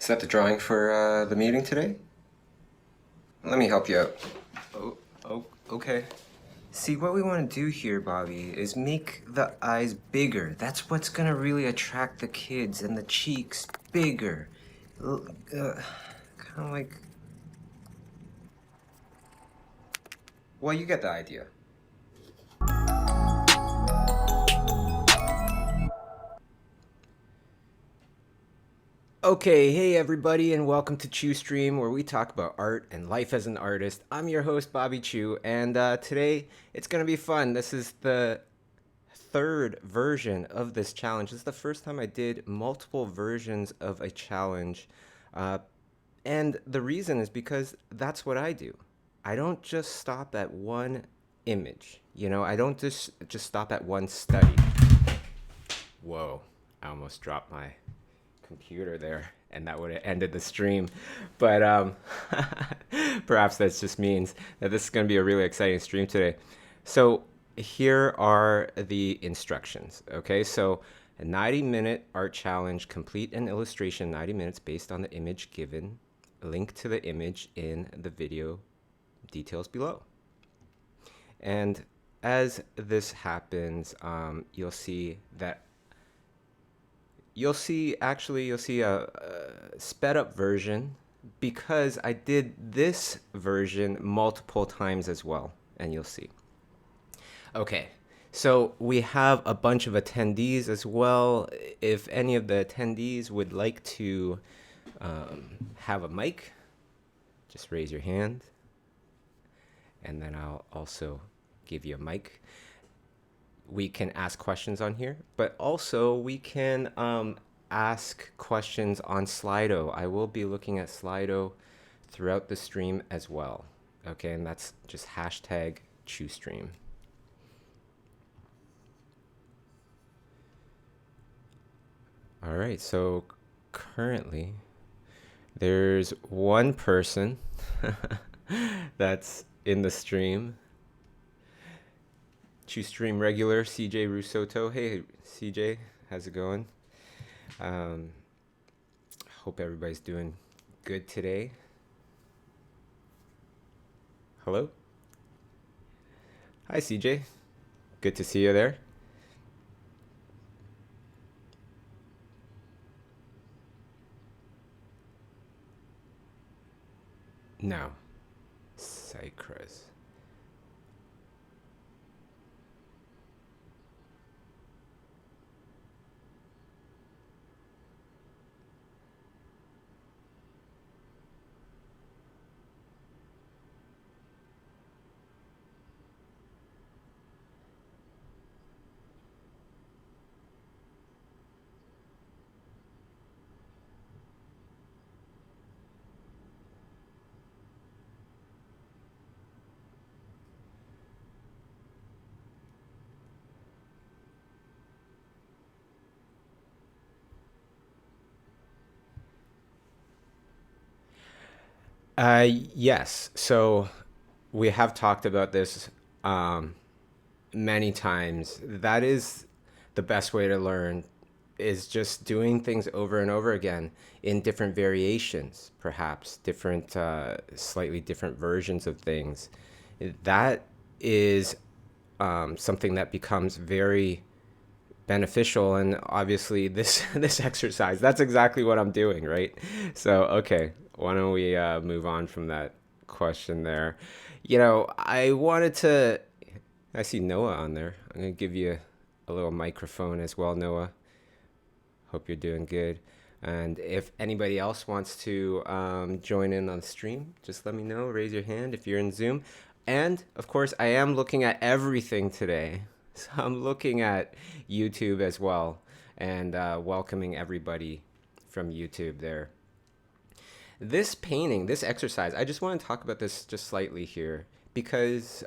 Is that the drawing for the meeting today? Let me help you out. Okay. See, what we want to do here, Bobby, is make the eyes bigger. That's what's gonna really attract the kids, and the cheeks bigger. Kind of like... Well, you get the idea. Okay, hey everybody, and welcome to Chew Stream, where we talk about art and life as an artist. I'm your host, Bobby Chew, and today it's gonna be fun. This is the third version of this challenge. This is the first time I did multiple versions of a challenge, and the reason is because that's what I do. I don't just stop at one image. I don't just stop at one study. Whoa, I almost dropped my computer there, and that would have ended the stream. But perhaps that just means that this is going to be a really exciting stream today. So here are the instructions. Okay, so a 90-minute art challenge, complete an illustration 90 minutes based on the image given. Link to the image in the video details below. And as this happens, you'll see a sped up version, because I did this version multiple times as well, and you'll see. Okay, so we have a bunch of attendees as well. If any of the attendees would like to have a mic, just raise your hand, and then I'll also give you a mic. We can ask questions on here, but also we can ask questions on Slido. I will be looking at Slido throughout the stream as well. Okay, and that's just hashtag ChewStream. All right, so currently there's one person that's in the stream. ChewStream regular, CJ Rusoto. Hey, CJ, how's it going? Hope everybody's doing good today. Hello? Hi, CJ. Good to see you there. No. Cycrus. Yes. So we have talked about this many times. That is the best way to learn, is just doing things over and over again in different variations, perhaps different, slightly different versions of things. That is something that becomes very beneficial. And obviously this this exercise, that's exactly what I'm doing, right? So okay, why don't we move on from that question there. I see Noah on there. I'm gonna give you a little microphone as well, Noah. Hope you're doing good. And if anybody else wants to join in on the stream, just let me know. Raise your hand if you're in Zoom. And of course, I am looking at everything today. So I'm looking at YouTube as well, and welcoming everybody from YouTube there. This painting, this exercise, I just want to talk about this just slightly here, because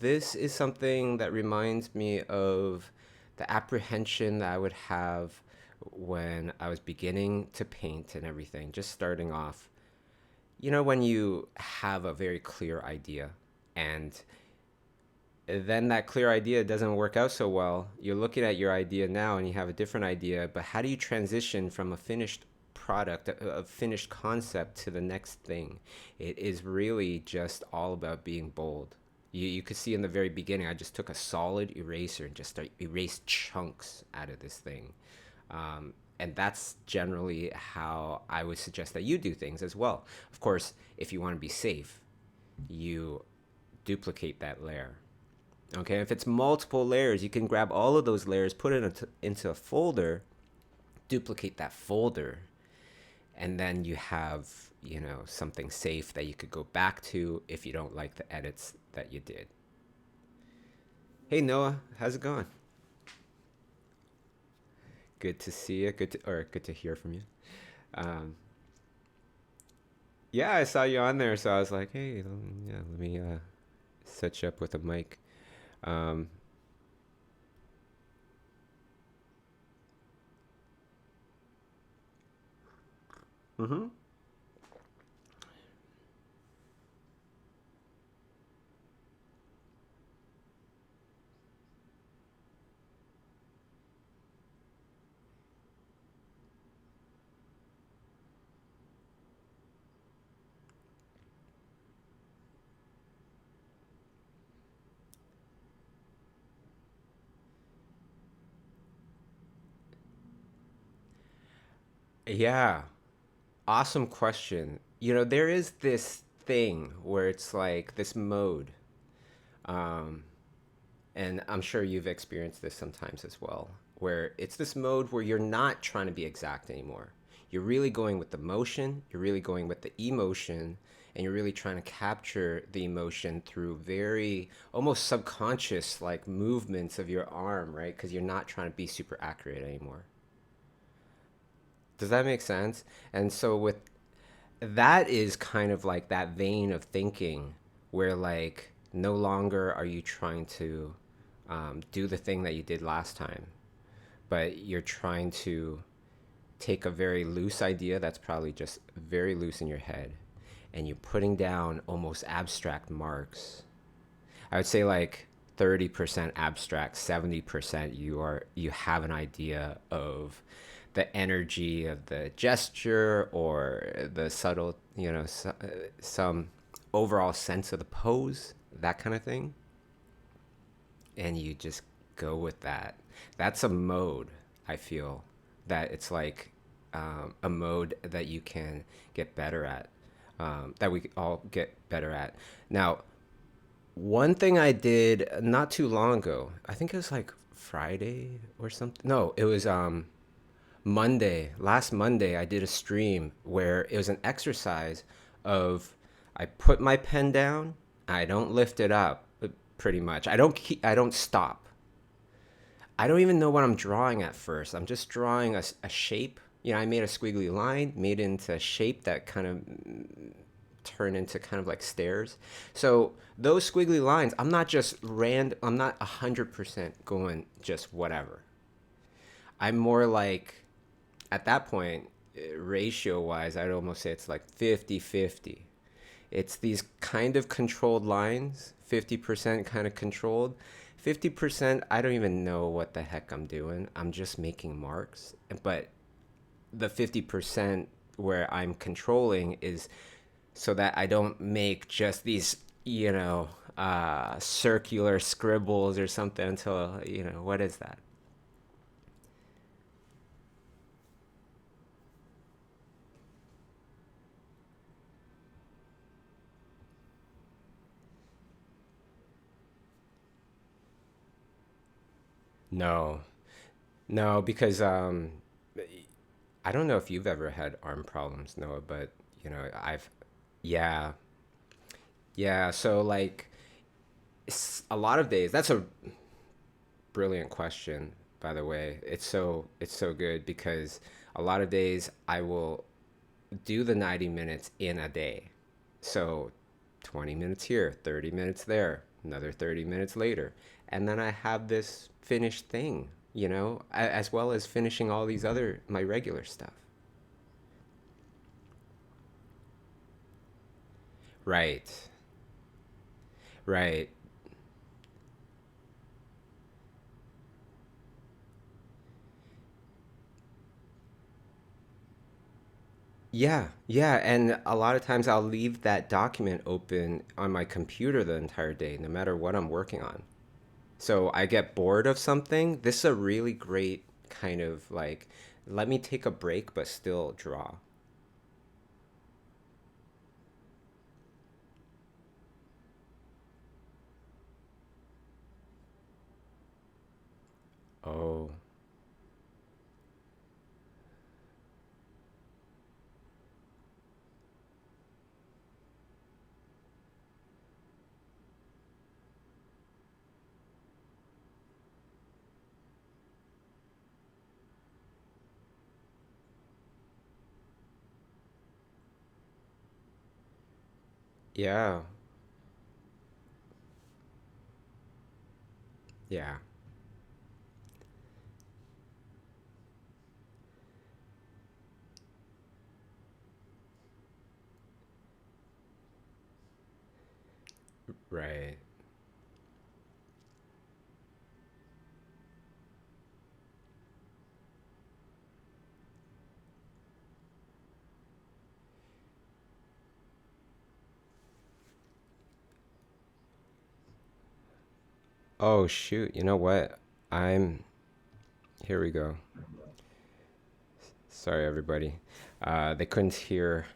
this is something that reminds me of the apprehension that I would have when I was beginning to paint and everything, just starting off. When you have a very clear idea, and then that clear idea doesn't work out so well, you're looking at your idea now and you have a different idea, but how do you transition from a finished product, a finished concept to the next thing. It is really just all about being bold. You could see in the very beginning, I just took a solid eraser and just erased chunks out of this thing. And that's generally how I would suggest that you do things as well. Of course, if you want to be safe, you duplicate that layer. Okay, if it's multiple layers, you can grab all of those layers, put it into a folder, duplicate that folder, and then you have, something safe that you could go back to if you don't like the edits that you did. Hey Noah, how's it going? Good to see you. Good to hear from you. Um, yeah, I saw you on there, so I was like, hey, yeah, let me set you up with a mic. Um, hmm Yeah, awesome question. There is this thing where it's like this mode, um, and I'm sure you've experienced this sometimes as well, where it's this mode where you're not trying to be exact anymore. You're really going with the motion, you're really going with the emotion, and you're really trying to capture the emotion through very almost subconscious like movements of your arm, right? Because you're not trying to be super accurate anymore. Does that make sense? And so with that is kind of like that vein of thinking where like no longer are you trying to do the thing that you did last time, but you're trying to take a very loose idea that's probably just very loose in your head and you're putting down almost abstract marks. I would say like 30% abstract, 70% you have an idea of the energy of the gesture or the subtle, some overall sense of the pose, that kind of thing. And you just go with that. That's a mode, I feel, that it's like a mode that you can get better at, that we all get better at. Now, one thing I did not too long ago, I think it was like Friday or something. No, it was Monday. Last Monday, I did a stream where it was an exercise of I put my pen down, I don't lift it up, pretty much. I don't stop. I don't even know what I'm drawing at first. I'm just drawing a shape. I made a squiggly line, made it into a shape that kind of turn into kind of like stairs. So those squiggly lines, I'm not 100% going just whatever. I'm more like, at that point, ratio wise, I'd almost say it's like 50-50. It's these kind of controlled lines, 50% kind of controlled. 50%, I don't even know what the heck I'm doing. I'm just making marks. But the 50% where I'm controlling is so that I don't make just these, circular scribbles or something until, what is that? No, no, because I don't know if you've ever had arm problems, Noah, but yeah, yeah. So like, a lot of days. That's a brilliant question, by the way. It's so good because a lot of days I will do the 90 minutes in a day. So 20 minutes here, 30 minutes there, another 30 minutes later. And then I have this finished thing, as well as finishing all these other, my regular stuff. Right, right. Yeah, yeah, and a lot of times I'll leave that document open on my computer the entire day, no matter what I'm working on. So I get bored of something. This is a really great kind of like, let me take a break, but still draw. Oh, yeah, yeah, right. Oh, shoot. You know what? I'm, here we go. Sorry, everybody. They couldn't hear,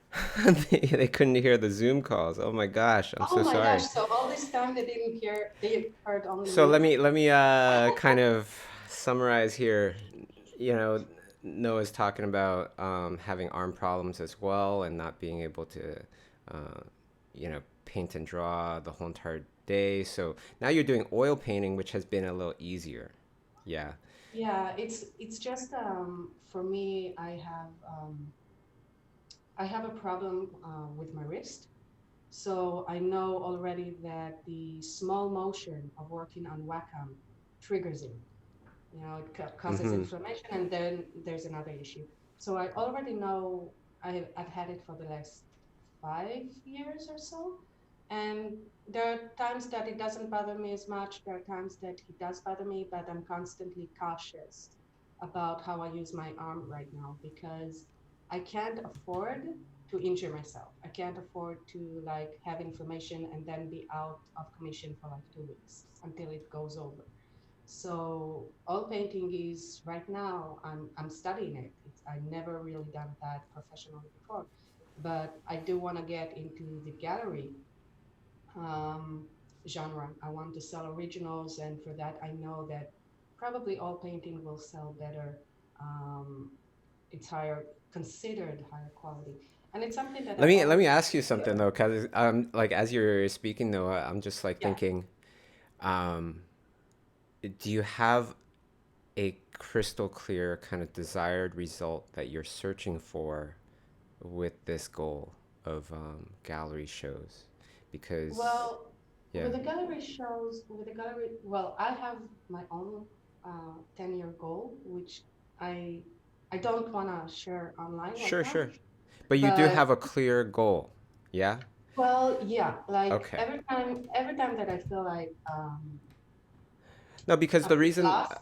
they couldn't hear the Zoom calls. Oh my gosh, I'm Oh so my gosh, sorry. so all this time they didn't hear, they heard only So let me? me let me kind of summarize here. You know, Noah's talking about having arm problems as well and not being able to, uh, paint and draw the whole entire day. So now you're doing oil painting, which has been a little easier. Yeah. Yeah, it's just for me, I have a problem with my wrist. So I know already that the small motion of working on Wacom triggers it. You know, it causes Mm-hmm. inflammation, and then there's another issue. So I already know I've had it for the last 5 years or so. And there are times that it doesn't bother me as much. There are times that it does bother me, but I'm constantly cautious about how I use my arm right now because I can't afford to injure myself. I can't afford to like have inflammation and then be out of commission for like 2 weeks until it goes over. So oil painting is right now I'm studying it. I never really done that professionally before, but I do want to get into the gallery um, genre. I want to sell originals, and for that I know that probably oil painting will sell better. Um, it's higher, considered higher quality, and it's something that I've Let always me ask you wanted to something do. though, because like as you're speaking though, I'm just like Yeah. thinking, um, do you have a crystal clear kind of desired result that you're searching for with this goal of gallery shows? Because, Well, yeah, with the gallery, well, I have my own 10-year goal, which I I don't want to share online right sure, now. sure. But you do But have a clear goal, yeah? well, yeah, like Okay. every time that I feel like No, because a the bit reason, lost,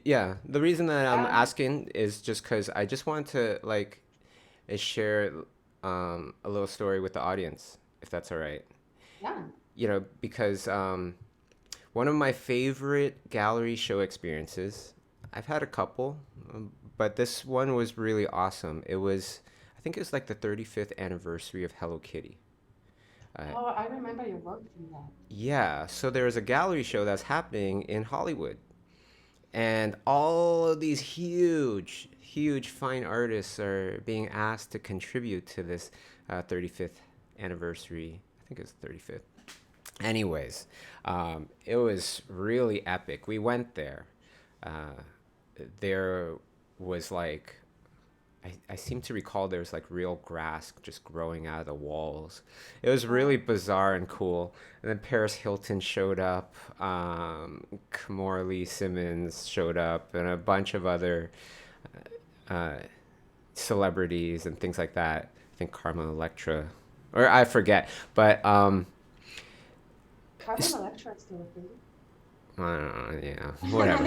yeah, the reason that I'm yeah, asking is just because I just want to like share a little story with the audience, if that's all right. yeah. Because one of my favorite gallery show experiences, I've had a couple, but this one was really awesome. I think it was like the 35th anniversary of Hello Kitty. Uh, Oh, I remember your work from that. yeah, so there was a gallery show that's happening in Hollywood, and all of these huge, huge fine artists are being asked to contribute to this 35th anniversary. I think it's 35th. Anyways, it was really epic. We went there. Uh, there was like, I seem to recall there was like real grass just growing out of the walls. It was really Oh, bizarre and cool. And then Paris Hilton showed up, Kamora Lee Simmons showed up, and a bunch of other uh, celebrities and things like that. I think Carmen Electra, or I forget. But Carmen Electra is still a thing. I don't know, yeah, whatever.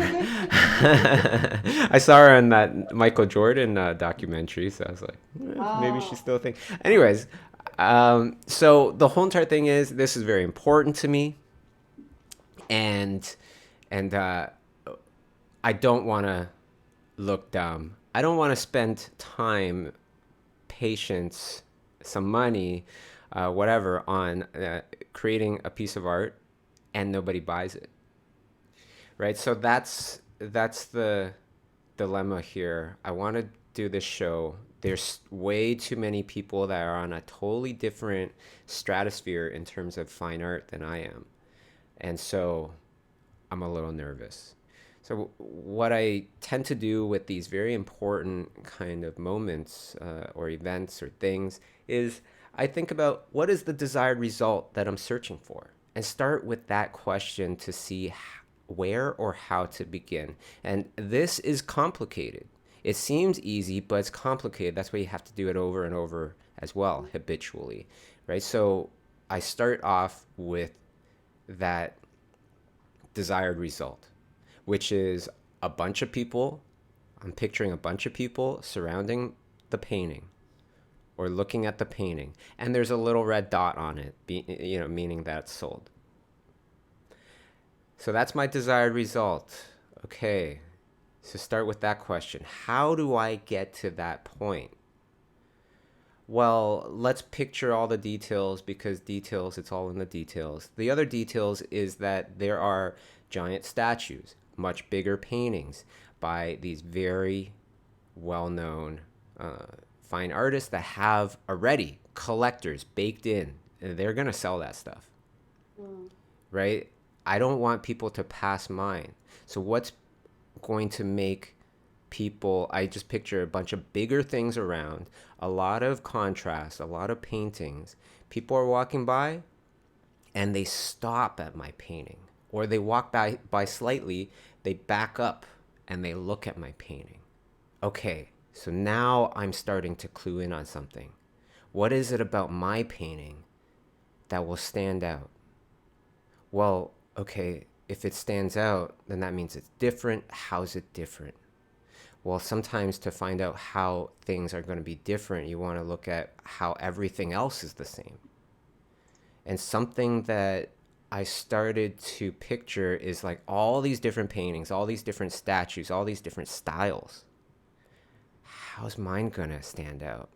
I saw her in that Michael Jordan documentary, so I was like, maybe she's Oh, still a thing. Anyways, so the whole entire thing is this is very important to me, and and I don't want to look dumb. I don't want to spend time, patience, some money, whatever, on creating a piece of art and nobody buys it, right? So that's the dilemma here. I want to do this show. There's way too many people that are on a totally different stratosphere in terms of fine art than I am. And so I'm a little nervous. So, what I tend to do with these very important kind of moments or events or things is I think about what is the desired result that I'm searching for and start with that question to see where or how to begin. And this is complicated. It seems easy, but it's complicated. That's why you have to do it over and over as well, habitually, right? So, I start off with that desired result, which is a bunch of people. I'm picturing a bunch of people surrounding the painting or looking at the painting, and there's a little red dot on it, meaning that it's sold. So that's my desired result. Okay, so start with that question. How do I get to that point? Well, let's picture all the details because details, it's all in the details. The other details is that there are giant statues, much bigger paintings by these very well known fine artists that have already collectors baked in. And they're going to sell that stuff, mm, right? I don't want people to pass mine. So, what's going to make people, I just picture a bunch of bigger things around, a lot of contrast, a lot of paintings. People are walking by and they stop at my painting, or they walk by slightly, they back up and they look at my painting. Okay, so now I'm starting to clue in on something. What is it about my painting that will stand out? Well, okay, if it stands out, then that means it's different. How's it different? Well, sometimes to find out how things are going to be different, you want to look at how everything else is the same. And something that I started to picture is like all these different paintings, all these different statues, all these different styles. How's mine going to stand out?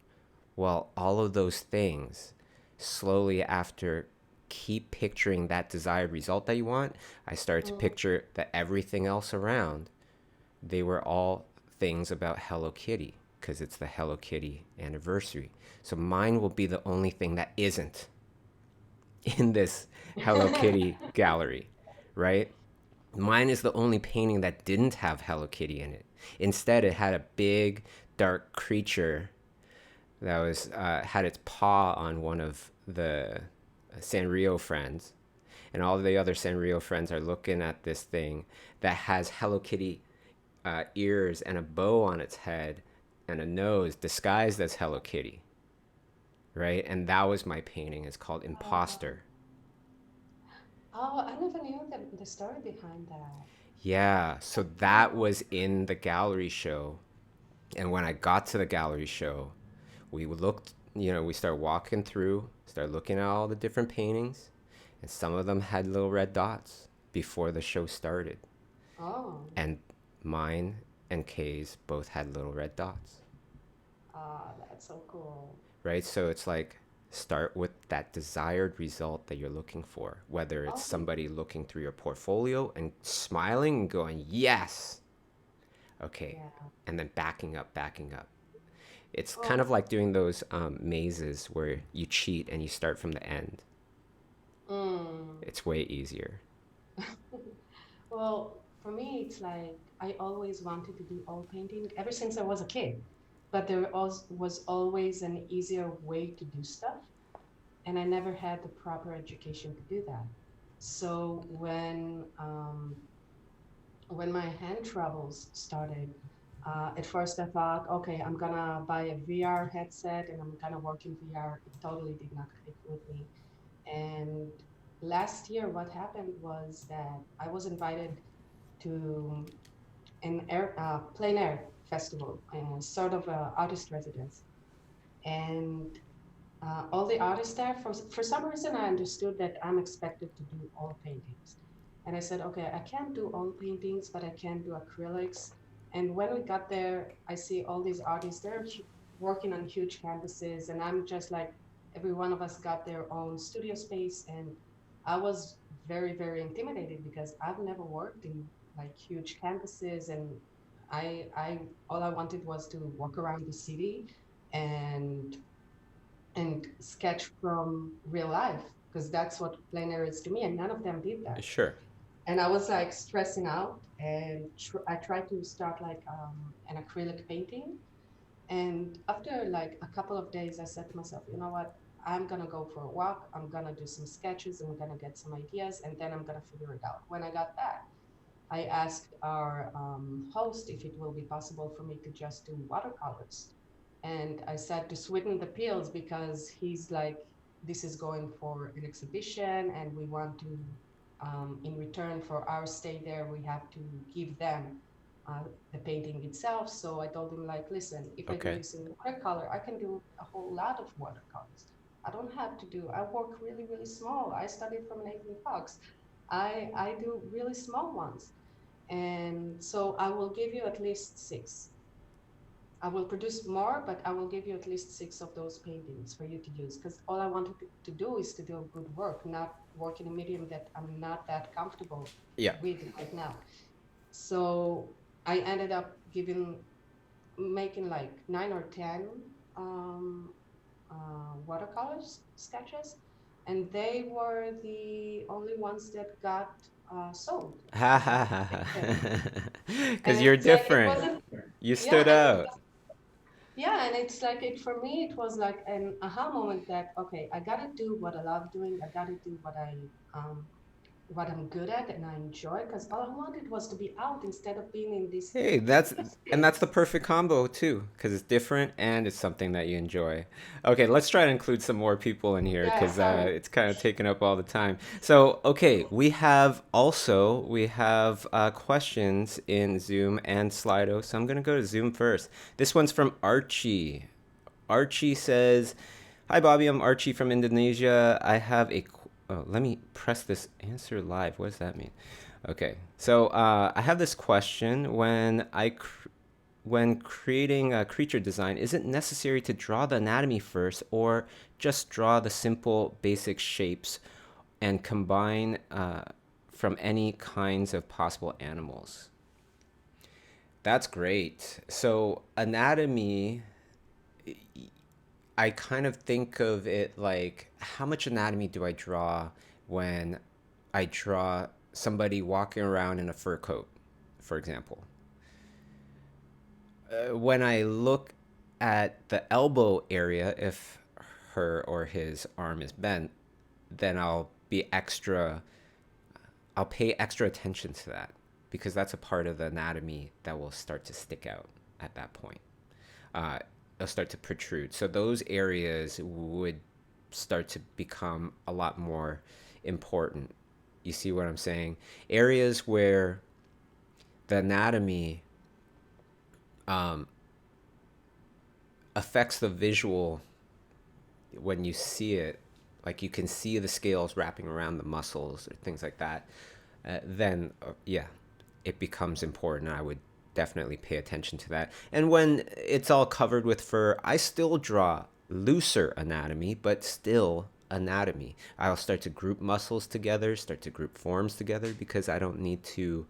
Well, all of those things slowly after keep picturing that desired result that you want, I started to mm. picture that everything else around, they were all things about Hello Kitty because it's the Hello Kitty anniversary. So mine will be the only thing that isn't in this Hello Kitty gallery, right? Mine is the only painting that didn't have Hello Kitty in it. Instead, it had a big dark creature that was had its paw on one of the Sanrio friends, and all the other Sanrio friends are looking at this thing that has Hello Kitty ears and a bow on its head and a nose disguised as Hello Kitty, right? And that was my painting. It's called Oh, Imposter. oh, I never knew the story behind that. Yeah, so that Oh, was in the gallery show. And when I got to the gallery show, we looked, we started walking through, started looking at all the different paintings, and some of them had little red dots before the show started. oh, And mine and Kay's both had little red dots, that's so cool. right? So it's like start with that desired result that you're looking for, whether it's Oh, somebody looking through your portfolio and smiling and going, yes, okay, yeah. and then backing up. It's kind of Oh, like doing those mazes where you cheat and you start from the end. mm. It's way easier. Well, for me, it's like I always wanted to do oil painting ever since I was a kid, but there was always an easier way to do stuff, and I never had the proper education to do that. So when my hand troubles started, at first I thought, okay, I'm gonna buy a VR headset and I'm gonna work in VR. It totally did not click with me, and last year, what happened was that I was invited to an plein air festival, sort of a artist residence. And all the artists there, for some reason, I understood that I'm expected to do all paintings. And I said, okay, I can't do all paintings, but I can do acrylics. And when we got there, I see all these artists, they're working on huge canvases. And I'm just like, every one of us got their own studio space. And I was very, very intimidated because I've never worked in like huge canvases. And all I wanted was to walk around the city and sketch from real life because that's what plein air is to me, and none of them did that. Sure. And I was like stressing out, and I tried to start like an acrylic painting. And after like a couple of days, I said to myself, you know what? I'm gonna go for a walk. I'm gonna do some sketches. I'm gonna get some ideas, and then I'm gonna figure it out. When I got back, I asked our host if it will be possible for me to just do watercolors. And I said to sweeten the pills because he's like, this is going for an exhibition and we want to, in return for our stay there, we have to give them uh, the painting itself. So I told him like, listen, if I do Okay. this in watercolor, I can do a whole lot of watercolors. I don't have to do, I work really, really small. I studied from Nathan Fox. I do really small ones. And so I will give you at least six. I will produce more, but I will give you at least six of those paintings for you to use because all I wanted to do is to do good work, not work in a medium that I'm not that comfortable Yeah. with right now. So I ended up making like 9 or 10 um, watercolors sketches, and they were the only ones that got sold. Ha That ha got ha accepted. ha. And Because you're it's like it different. wasn't, You yeah, stood and it out. was, yeah, and it's like it for me. It was like an aha moment that okay, I gotta do what I love doing. I gotta do um what I'm good at and I enjoy. Because all I wanted was to be out instead of being in this Hey, studio that's the space. perfect combo too, because it's different and it's something that you enjoy. Okay, let's try to include some more people in here Yeah, because sorry. it's kind of taking up all the time. So, okay, we have questions in Zoom and Slido. So I'm gonna go to Zoom first. This one's from Archie. Archie says, "Hi Bobby, I'm Archie from Indonesia. I have a oh, let me press this answer live. What does that mean? Okay, so I have this question. When creating a creature design, is it necessary to draw the anatomy first, or just draw the simple basic shapes and combine from any kinds of possible animals?" That's great. So anatomy, I kind of think of it like how much anatomy do I draw when I draw somebody walking around in a fur coat, for example. When I look at the elbow area, if her or his arm is bent, then I'll pay extra attention to that because that's a part of the anatomy that will start to stick out at that point. uh, They'll start to protrude. So those areas would start to become a lot more important. You see what I'm saying? Areas where the anatomy um, affects the visual when you see it, like you can see the scales wrapping around the muscles or things like that, then yeah, it becomes important. I would definitely pay attention to that. And when it's all covered with fur, I still draw looser anatomy, but still anatomy. I'll start to group muscles together, start to group forms together because I don't need to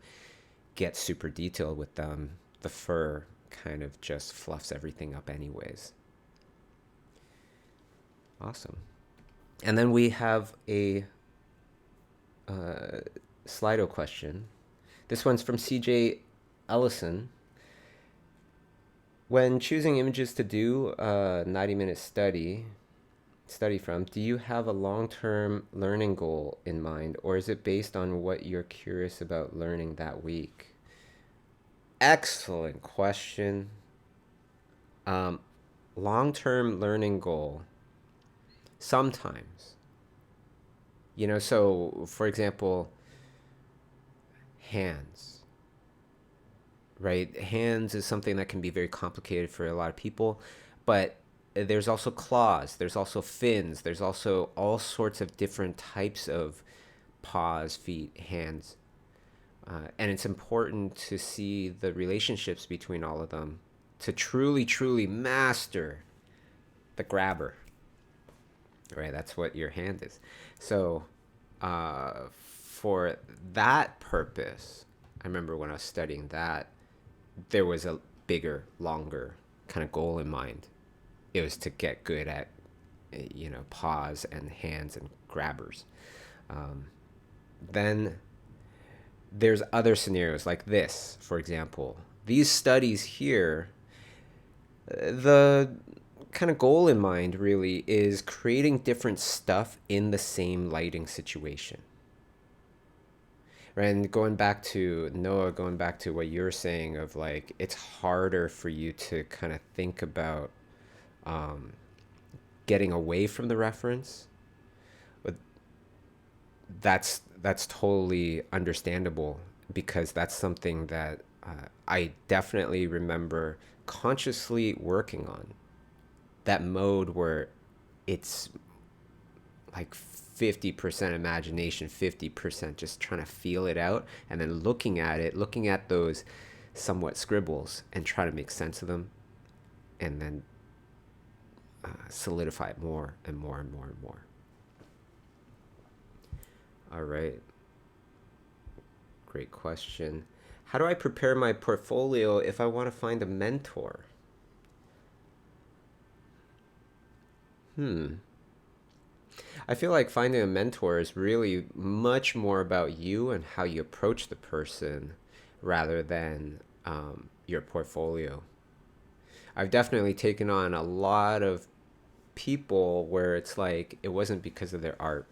get super detailed with them. The fur kind of just fluffs everything up, anyways. Awesome. And then we have a Slido question. This one's from CJ Ellison. When choosing images to do a 90-minute study from, do you have a long-term learning goal in mind, or is it based on what you're curious about learning that week? Excellent question. Um, Long-term learning goal. Sometimes. So for example, hands, right? Hands is something that can be very complicated for a lot of people, but there's also claws, there's also fins, there's also all sorts of different types of paws, feet, hands. And it's important to see the relationships between all of them to truly, truly master the grabber, right? That's what your hand is. So, for that purpose, I remember when I was studying that, there was a bigger, longer kind of goal in mind. It was to get good at, paws and hands and grabbers. Then there's other scenarios like this, for example. These studies here, the kind of goal in mind really is creating different stuff in the same lighting situation. Right? And going back to Noah, going back to what you're saying of like, it's harder for you to kind of think about getting away from the reference. But that's totally understandable because that's something that I definitely remember consciously working on. That mode where it's like 50% imagination, 50% just trying to feel it out, and then looking at it, looking at those somewhat scribbles and try to make sense of them, and then solidify it more and more and more and more. All right. Great question. How do I prepare my portfolio if I want to find a mentor? Hmm. I feel like finding a mentor is really much more about you and how you approach the person rather than your portfolio. I've definitely taken on a lot of people where it's like it wasn't because of their art.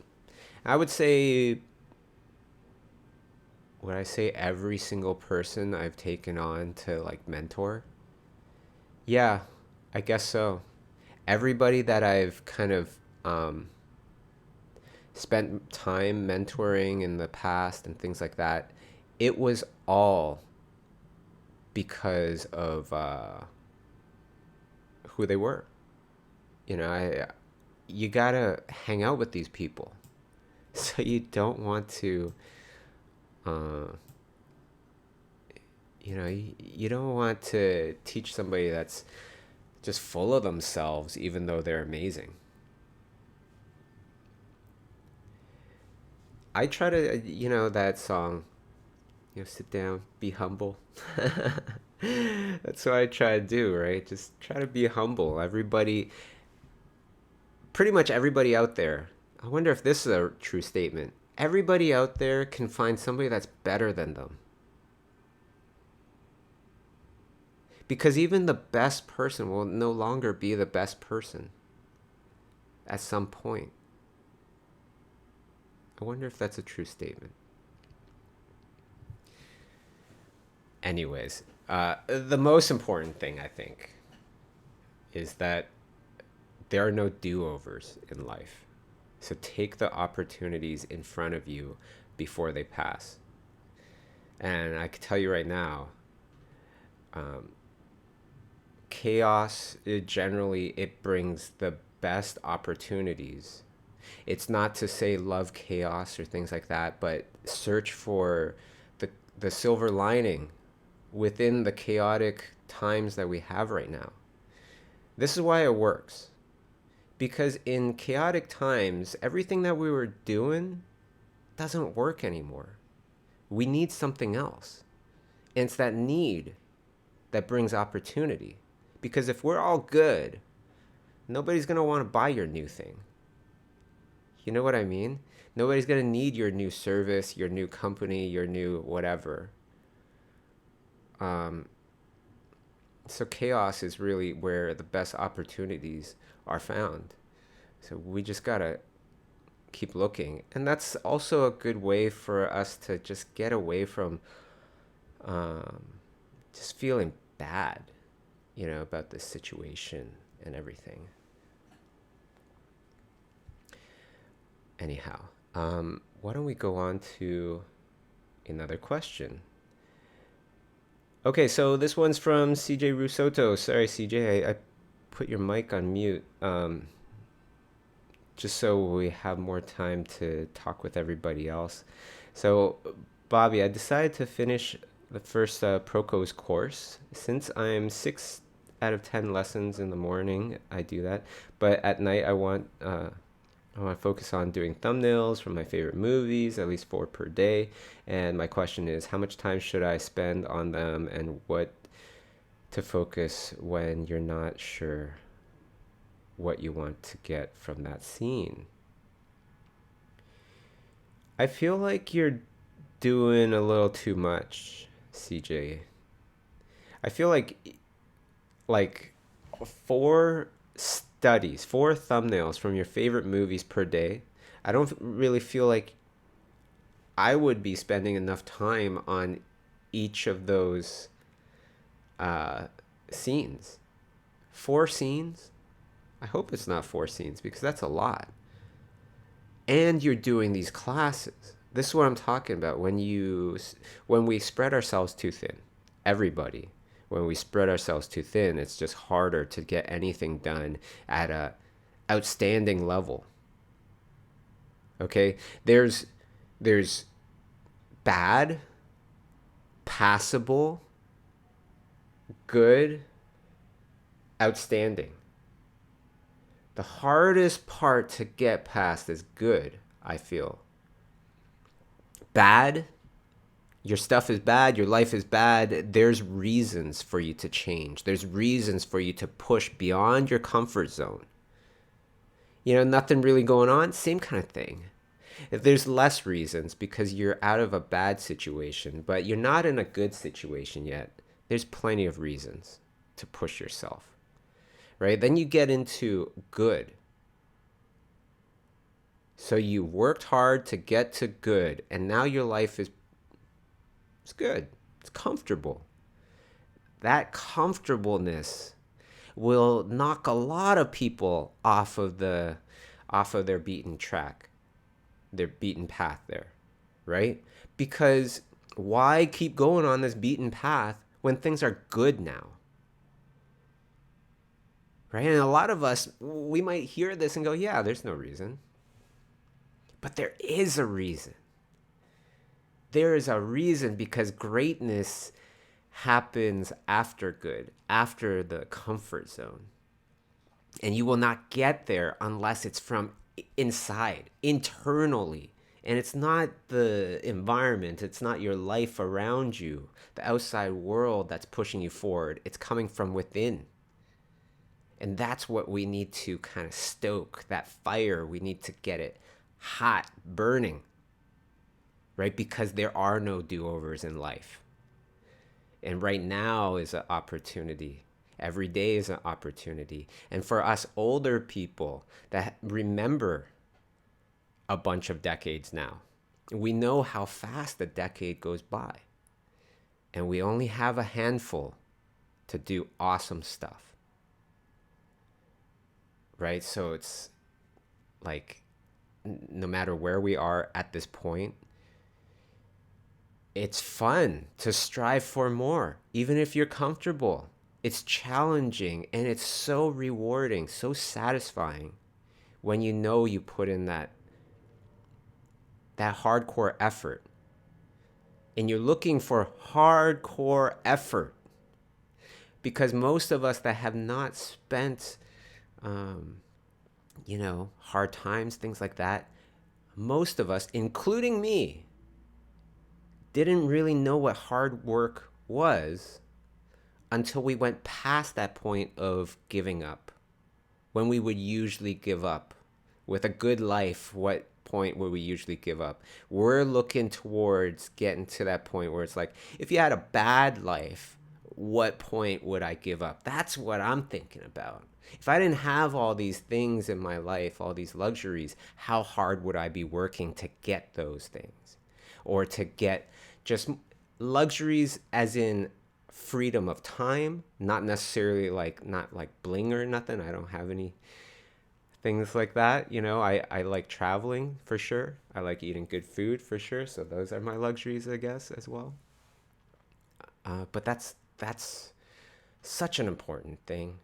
I would I say every single person I've taken on to like mentor? Yeah, I guess so. Everybody that I've kind of spent time mentoring in the past and things like that, it was all because of who they were. You gotta hang out with these people, so you don't want to, uh, you don't want to teach somebody that's just full of themselves, even though they're amazing. I try to, that song, sit down, be humble. That's what I try to do, right? Just try to be humble. Pretty much everybody out there, I wonder if this is a true statement. Everybody out there can find somebody that's better than them. Because even the best person will no longer be the best person at some point. I wonder if that's a true statement. Anyways, the most important thing I think is that there are no do-overs in life. So take the opportunities in front of you before they pass. And I can tell you right now, chaos, it brings the best opportunities. It's not to say love chaos or things like that, but search for the silver lining within the chaotic times that we have right now. This is why it works. Because in chaotic times, everything that we were doing doesn't work anymore. We need something else. And it's that need that brings opportunity. Because if we're all good, nobody's going to want to buy your new thing. You know what I mean? Nobody's going to need your new service, your new company, your new whatever. So chaos is really where the best opportunities are found. So we just got to keep looking. And that's also a good way for us to just get away from um, just feeling bad, about this situation and everything. Anyhow, Why don't we go on to another question? Okay, so this one's from CJ Rusoto. Sorry, CJ, I put your mic on mute just so we have more time to talk with everybody else. So, Bobby, I decided to finish the first Proco's course. Since I'm 6 out of 10 lessons in the morning, I do that. But at night, I want to focus on doing thumbnails from my favorite movies, at least 4 per day. And my question is, how much time should I spend on them, and what to focus when you're not sure what you want to get from that scene? I feel like you're doing a little too much, CJ. I feel like four thumbnails from your favorite movies per day. I don't really feel like I would be spending enough time on each of those uh, scenes. 4 scenes? I hope it's not 4 scenes because that's a lot. And you're doing these classes. This is what I'm talking about. When we spread ourselves too thin, everybody, when we spread ourselves too thin, it's just harder to get anything done at a outstanding level. Okay? There's bad, passable, good, outstanding. The hardest part to get past is good, I feel. Bad, your stuff is bad, your life is bad. There's reasons for you to change. There's reasons for you to push beyond your comfort zone. Nothing really going on, same kind of thing. If there's less reasons because you're out of a bad situation, but you're not in a good situation yet, there's plenty of reasons to push yourself, right? Then you get into good. So you worked hard to get to good, and now your life is it's good. It's comfortable. That comfortableness will knock a lot of people off of their beaten track, their beaten path there, right? Because why keep going on this beaten path when things are good now? Right? And a lot of us, we might hear this and go, yeah, there's no reason. But there is a reason. There is a reason because greatness happens after good, after the comfort zone. And you will not get there unless it's from inside, internally. And it's not the environment, it's not your life around you, the outside world that's pushing you forward. It's coming from within. And that's what we need to kind of stoke, that fire. We need to get it hot, burning, right? Because there are no do-overs in life. And right now is an opportunity. Every day is an opportunity. And for us older people that remember a bunch of decades now, we know how fast a decade goes by. And we only have a handful to do awesome stuff. Right? So it's like, no matter where we are at this point, it's fun to strive for more, even if you're comfortable. It's challenging and it's so rewarding, so satisfying when you know you put in that hardcore effort. And you're looking for hardcore effort because most of us that have not spent, hard times, things like that, most of us, including me, didn't really know what hard work was until we went past that point of giving up. When we would usually give up. With a good life, what point would we usually give up? We're looking towards getting to that point where it's like, if you had a bad life, what point would I give up? That's what I'm thinking about. If I didn't have all these things in my life, all these luxuries, how hard would I be working to get those things? Or to get just luxuries as in freedom of time, not necessarily not like bling or nothing. I don't have anything things like that. I like traveling for sure. I like eating good food for sure. So those are my luxuries, I guess, as well. But that's such an important thing,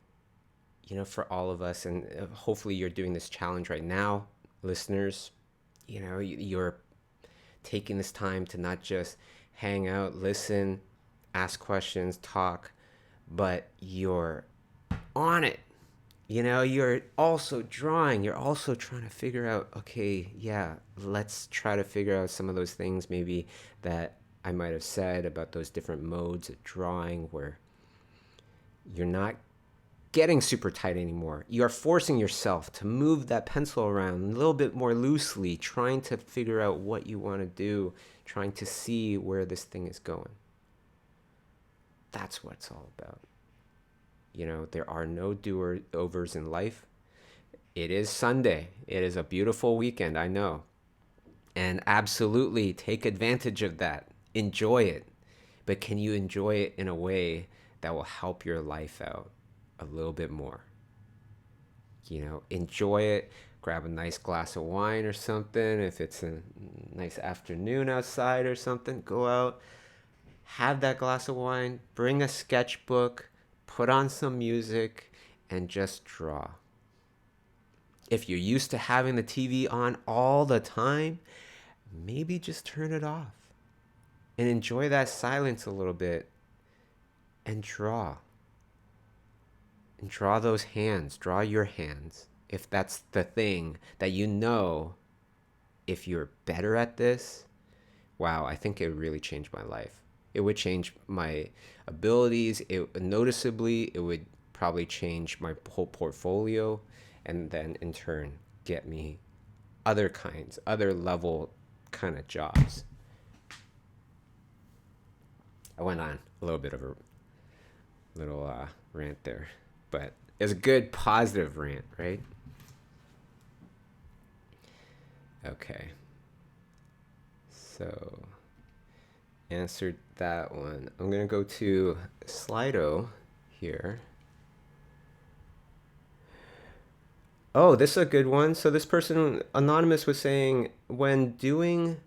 for all of us. And hopefully you're doing this challenge right now, listeners. You're taking this time to not just hang out, listen, ask questions, talk, but you're on it. You're also drawing. You're also trying to figure out, okay, yeah, let's try to figure out some of those things maybe that I might have said about those different modes of drawing where you're not getting super tight anymore. You are forcing yourself to move that pencil around a little bit more loosely, trying to figure out what you want to do, trying to see where this thing is going. That's what it's all about. There are no do-overs in life. It is Sunday. It is a beautiful weekend, I know. And absolutely take advantage of that. Enjoy it. But can you enjoy it in a way that will help your life out a little bit more? Enjoy it. Grab a nice glass of wine or something. If it's a nice afternoon outside or something, go out, have that glass of wine, bring a sketchbook, put on some music, and just draw. If you're used to having the TV on all the time, maybe just turn it off and enjoy that silence a little bit and draw. And draw those hands, draw your hands. If that's the thing that if you're better at this, wow, I think it would really change my life. It would change my abilities. It would probably change my whole portfolio, and then in turn get me other level kind of jobs. I went on a little bit of a little rant there, but it's a good positive rant, right? Okay. So answered that one. I'm going to go to Slido here. Oh, this is a good one. So this person, Anonymous, was saying, when doing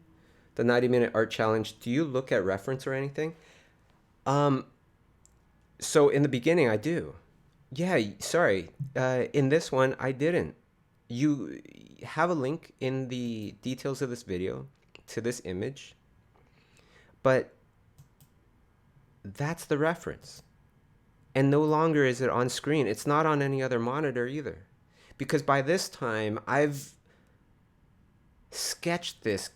the 90-minute art challenge, do you look at reference or anything? So in the beginning, I do. Yeah, sorry. In this one, I didn't. You have a link in the details of this video to this image, but that's the reference. And no longer is it on screen. It's not on any other monitor either. Because by this time, I've sketched this,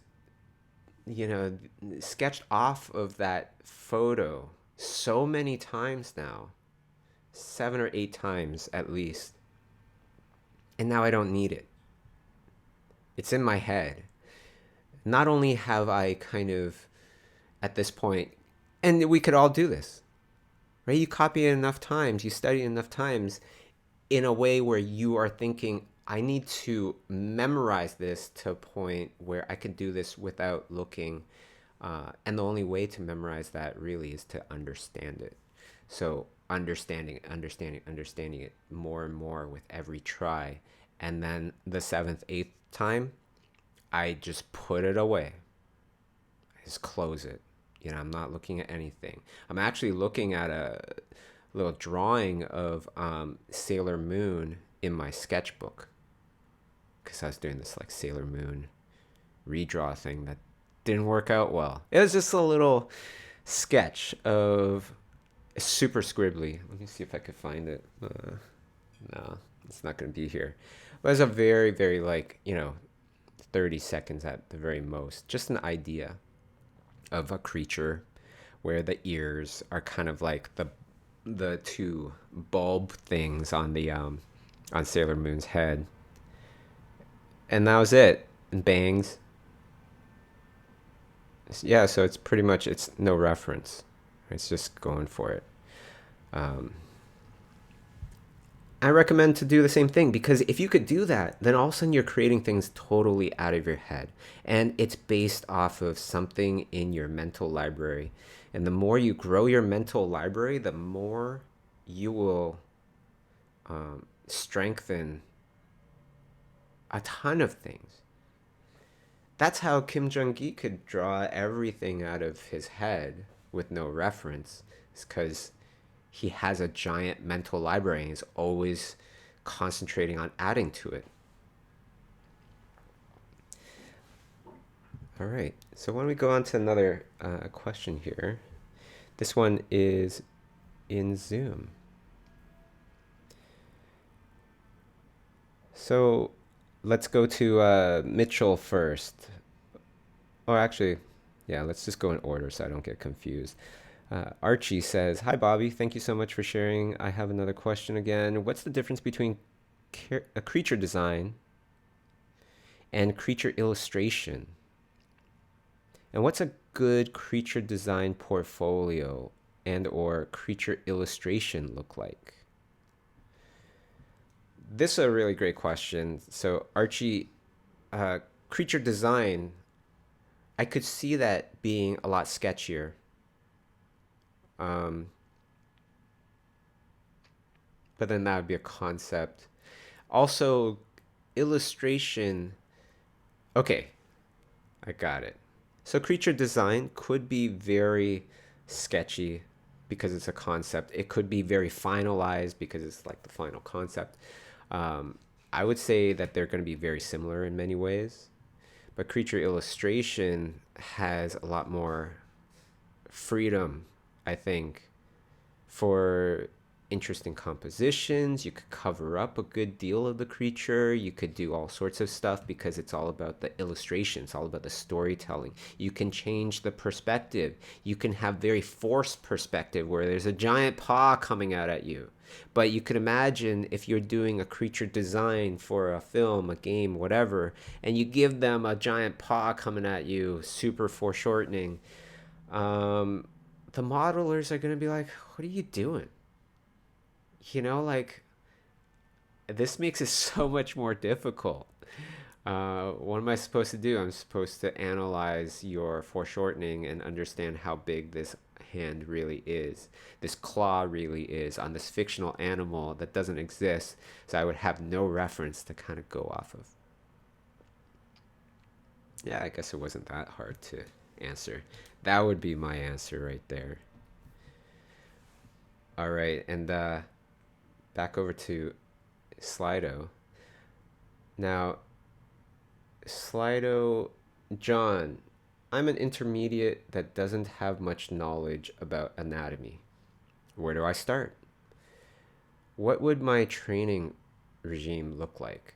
sketched off of that photo so many times now, 7 or 8 times at least. And now I don't need it. It's in my head. Not only have I kind of, at this point, and we could all do this, right? You copy it enough times, you study it enough times in a way where you are thinking, I need to memorize this to a point where I can do this without looking. And the only way to memorize that really is to understand it. So understanding it more and more with every try. And then the 7th, 8th time, I just put it away. I just close it. I'm not looking at anything. I'm actually looking at a little drawing of Sailor Moon in my sketchbook, because I was doing this like Sailor Moon redraw thing that didn't work out well. It was just a little sketch of super scribbly. Let me see if I could find it. No, it's not going to be here. But it was a very, very 30 seconds at the very most. Just an idea of a creature where the ears are kind of like the two bulb things on the on Sailor Moon's head. And that was it. And bangs. Yeah, so it's pretty much, it's no reference. It's just going for it. I recommend to do the same thing, because if you could do that, then all of a sudden you're creating things totally out of your head. And it's based off of something in your mental library. And the more you grow your mental library, the more you will strengthen a ton of things. That's how Kim Jong-gi could draw everything out of his head with no reference. It's because he has a giant mental library and he's always concentrating on adding to it. All right, so why don't we go on to another question here? This one is in Zoom. So let's go to Mitchell first. Or actually, yeah, let's just go in order so I don't get confused. Archie says, "Hi, Bobby. Thank you so much for sharing. I have another question again. What's the difference between a creature design and creature illustration? And what's a good creature design portfolio and or creature illustration look like?" This is a really great question. So, Archie, creature design, I could see that being a lot sketchier. Um, but then that would be a concept. Also, illustration. Okay, I got it. So, creature design could be very sketchy because it's a concept. It could be very finalized because it's like the final concept. Um, I would say that they're going to be very similar in many ways, but creature illustration has a lot more freedom, I think, for interesting compositions. You could cover up a good deal of the creature. You could do all sorts of stuff because it's all about the illustration. It's all about the storytelling. You can change the perspective. You can have very forced perspective where there's a giant paw coming out at you. But you could imagine if you're doing a creature design for a film, a game, whatever, and you give them a giant paw coming at you, super foreshortening, um, the modelers are going to be like, what are you doing? Like, this makes it so much more difficult. What am I supposed to do? I'm supposed to analyze your foreshortening and understand how big this hand really is, this claw really is on this fictional animal that doesn't exist. So I would have no reference to kind of go off of. Yeah, I guess it wasn't that hard to answer. That would be my answer right there. All right, and back over to Slido. Now, Slido, John, I'm an intermediate that doesn't have much knowledge about anatomy. Where do I start? What would my training regime look like?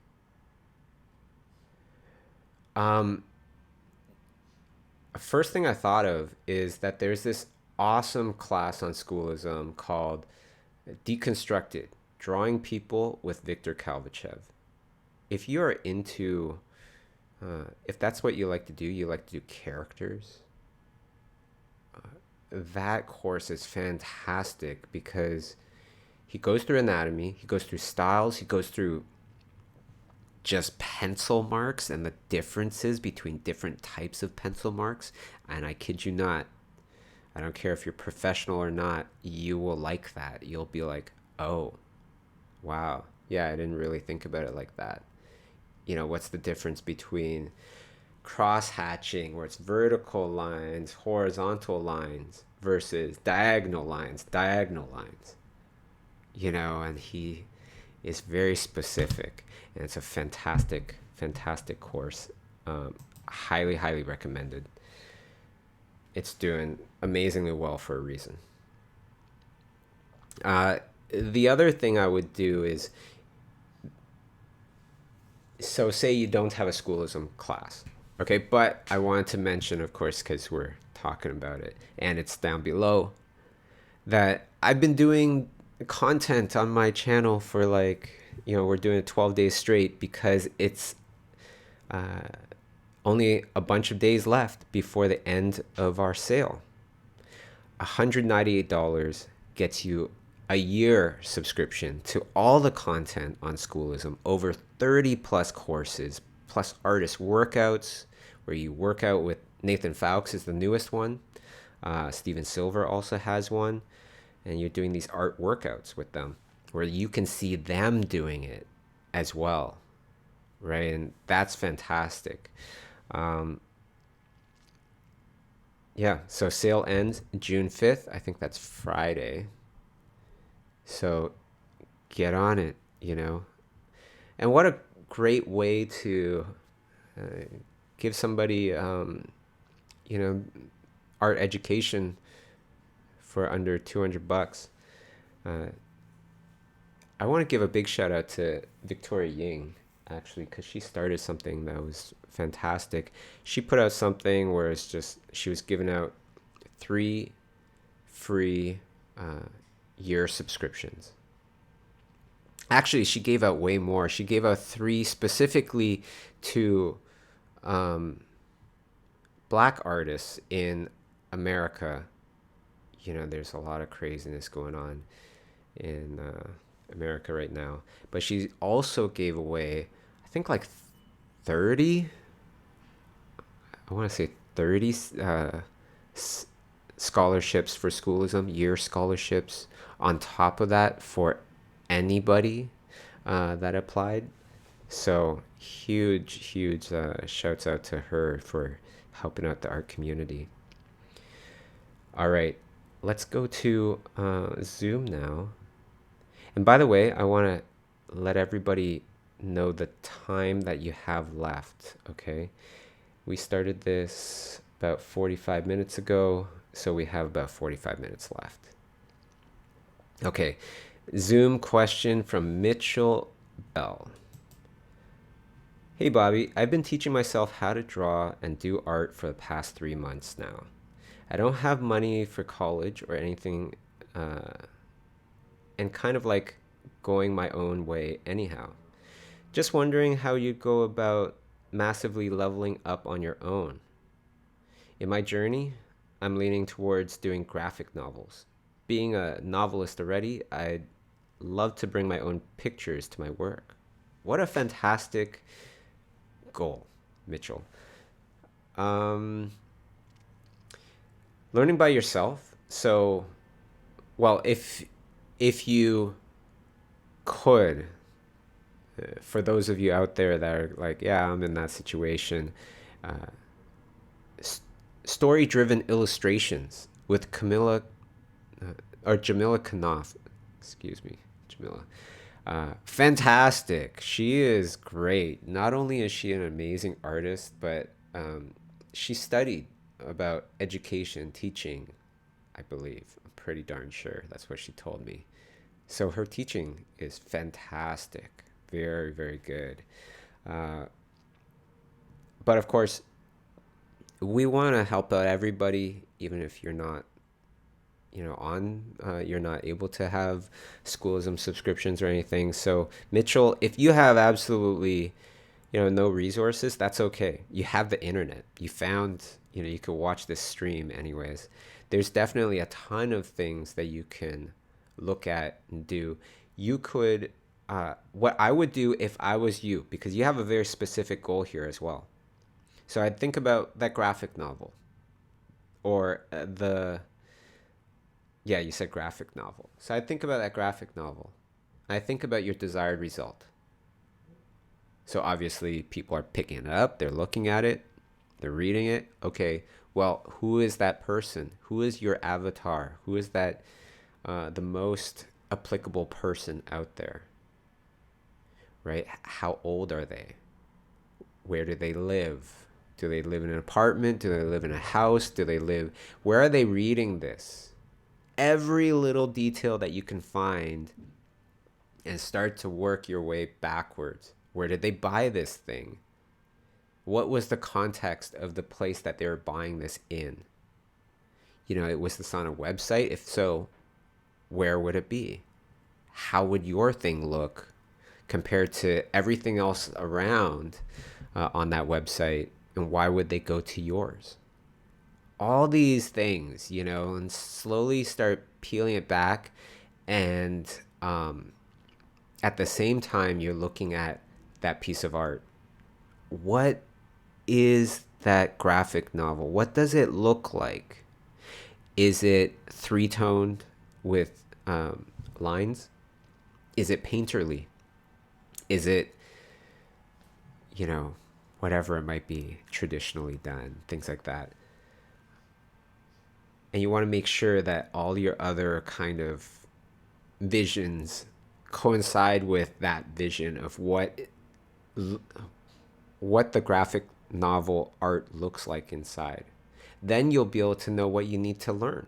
Um, First thing I thought of is that there's this awesome class on Schoolism called Deconstructed, Drawing People with Viktor Kalvachev. If you are into, if that's what you like to do, you like to do characters, that course is fantastic because he goes through anatomy, he goes through styles, he goes through just pencil marks and the differences between different types of pencil marks. And I kid you not, I don't care if you're professional or not, you will like that. You'll be like, oh, wow. Yeah, I didn't really think about it like that. What's the difference between cross hatching, where it's vertical lines, horizontal lines, versus diagonal lines, and he is very specific. And it's a fantastic, fantastic course. Highly, highly recommended. It's doing amazingly well for a reason. The other thing I would do is, so say you don't have a Schoolism class, okay? But I wanted to mention, of course, because we're talking about it, and it's down below, that I've been doing content on my channel for we're doing it 12 days straight because it's only a bunch of days left before the end of our sale. $198 gets you a year subscription to all the content on Schoolism, over 30 plus courses, plus artist workouts, where you work out with Nathan Fowkes is the newest one. Steven Silver also has one. And you're doing these art workouts with them where you can see them doing it as well, right? And that's fantastic. Um, yeah, so sale ends June 5th. I think that's Friday. So get on it, you know. And what a great way to uh, give somebody, you know, art education for under 200 bucks. Uh, I want to give a big shout out to Victoria Ying, actually, because she started something that was fantastic. She put out something where it's just, she was giving out 3 free uh, year subscriptions. Actually, she gave out way more. She gave out 3 specifically to um, black artists in America. You know, there's a lot of craziness going on in America right now. But she also gave away, I think, like 30, I want to say 30 scholarships for schoolism, year scholarships on top of that for anybody that applied. So huge shouts out to her for helping out the art community. All right, let's go to Zoom now. And by the way, I want to let everybody know the time that you have left, okay? We started this about 45 minutes ago, so we have about 45 minutes left. Okay, Zoom question from Mitchell Bell. Hey Bobby, I've been teaching myself how to draw and do art for the past 3 months now. I don't have money for college or anything, and kind of like going my own way anyhow. Just wondering how you'd go about massively leveling up on your own. In my journey, I'm leaning towards doing graphic novels. Being a novelist already, I'd love to bring my own pictures to my work. What a fantastic goal, Mitchell. Um, Learning by yourself. So, well, if you could, for those of you out there that are like, yeah, I'm in that situation, uh, story-driven illustrations with or Jamila Knopf, excuse me, Jamila. Fantastic. She is great. Not only is she an amazing artist, but she studied about education, teaching, I believe. I'm pretty darn sure that's what she told me. So her teaching is fantastic. Very, very good. Uh, but of course, we want to help out everybody, even if you're not, you're not able to have schoolism subscriptions or anything. So Mitchell, if you have absolutely, no resources, that's okay. You have the internet. You found, you could watch this stream anyways. There's definitely a ton of things that you can look at and do. You could, what I would do if I was you, because you have a very specific goal here as well. So I'd think about that graphic novel or yeah, you said graphic novel. So I'd think about that graphic novel. I think about your desired result. So obviously people are picking it up, they're looking at it, they're reading it. Okay, well, who is that person? Who is your avatar? Who is that the most applicable person out there? Right? How old are they? Where do they live? Do they live in an apartment? Do they live in a house? Where are they reading this? Every little detail that you can find and start to work your way backwards. Where did they buy this thing? What was the context of the place that they were buying this in? Was this on a website? If so, where would it be? How would your thing look compared to everything else around on that website? And why would they go to yours? All these things, and slowly start peeling it back. And at the same time, you're looking at that piece of art. What is that graphic novel? What does it look like? Is it three-toned with lines? Is it painterly? Is it you know, whatever it might be traditionally done, things like that. And you want to make sure that all your other kind of visions coincide with that vision of what the graphic novel art looks like inside. Then you'll be able to know what you need to learn,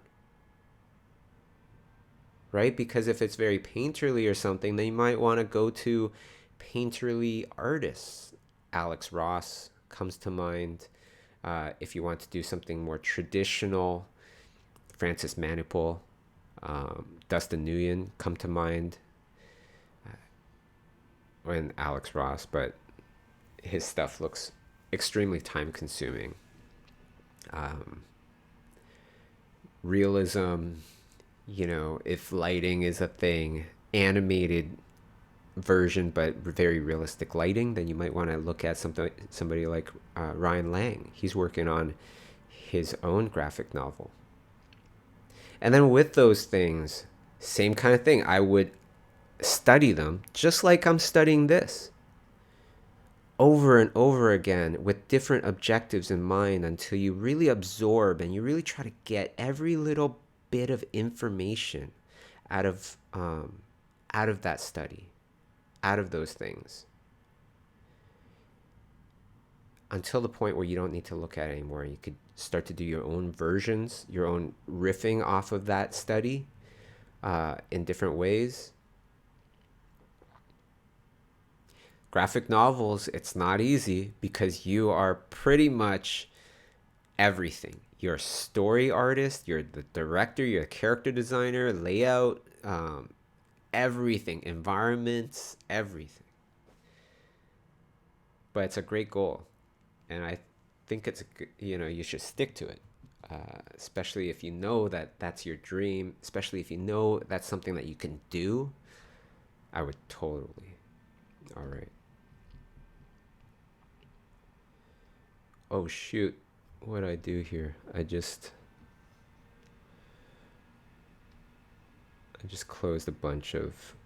right? Because if it's very painterly or something, then you might want to go to painterly artists. Alex Ross comes to mind. If you want to do something more traditional, Francis Manipul, Dustin Nguyen come to mind, and Alex Ross, but his stuff looks extremely time consuming. Realism, if lighting is a thing, animated version but very realistic lighting, then you might want to look at somebody like Ryan Lang. He's working on his own graphic novel. And then with those things, same kind of thing. I would study them just like I'm studying this over and over again with different objectives in mind until you really absorb and you really try to get every little bit of information out of that study, out of those things, until the point where you don't need to look at it anymore. You could start to do your own versions, your own riffing off of that study in different ways. Graphic novels, it's not easy because you are pretty much everything. You're a story artist, you're the director, you're a character designer, layout, everything, environments, everything. But it's a great goal, and I think you should stick to it, especially if you know that that's your dream, especially if you know that's something that you can do. I would totally. All right. Oh shoot, what do I do here? I just closed a bunch of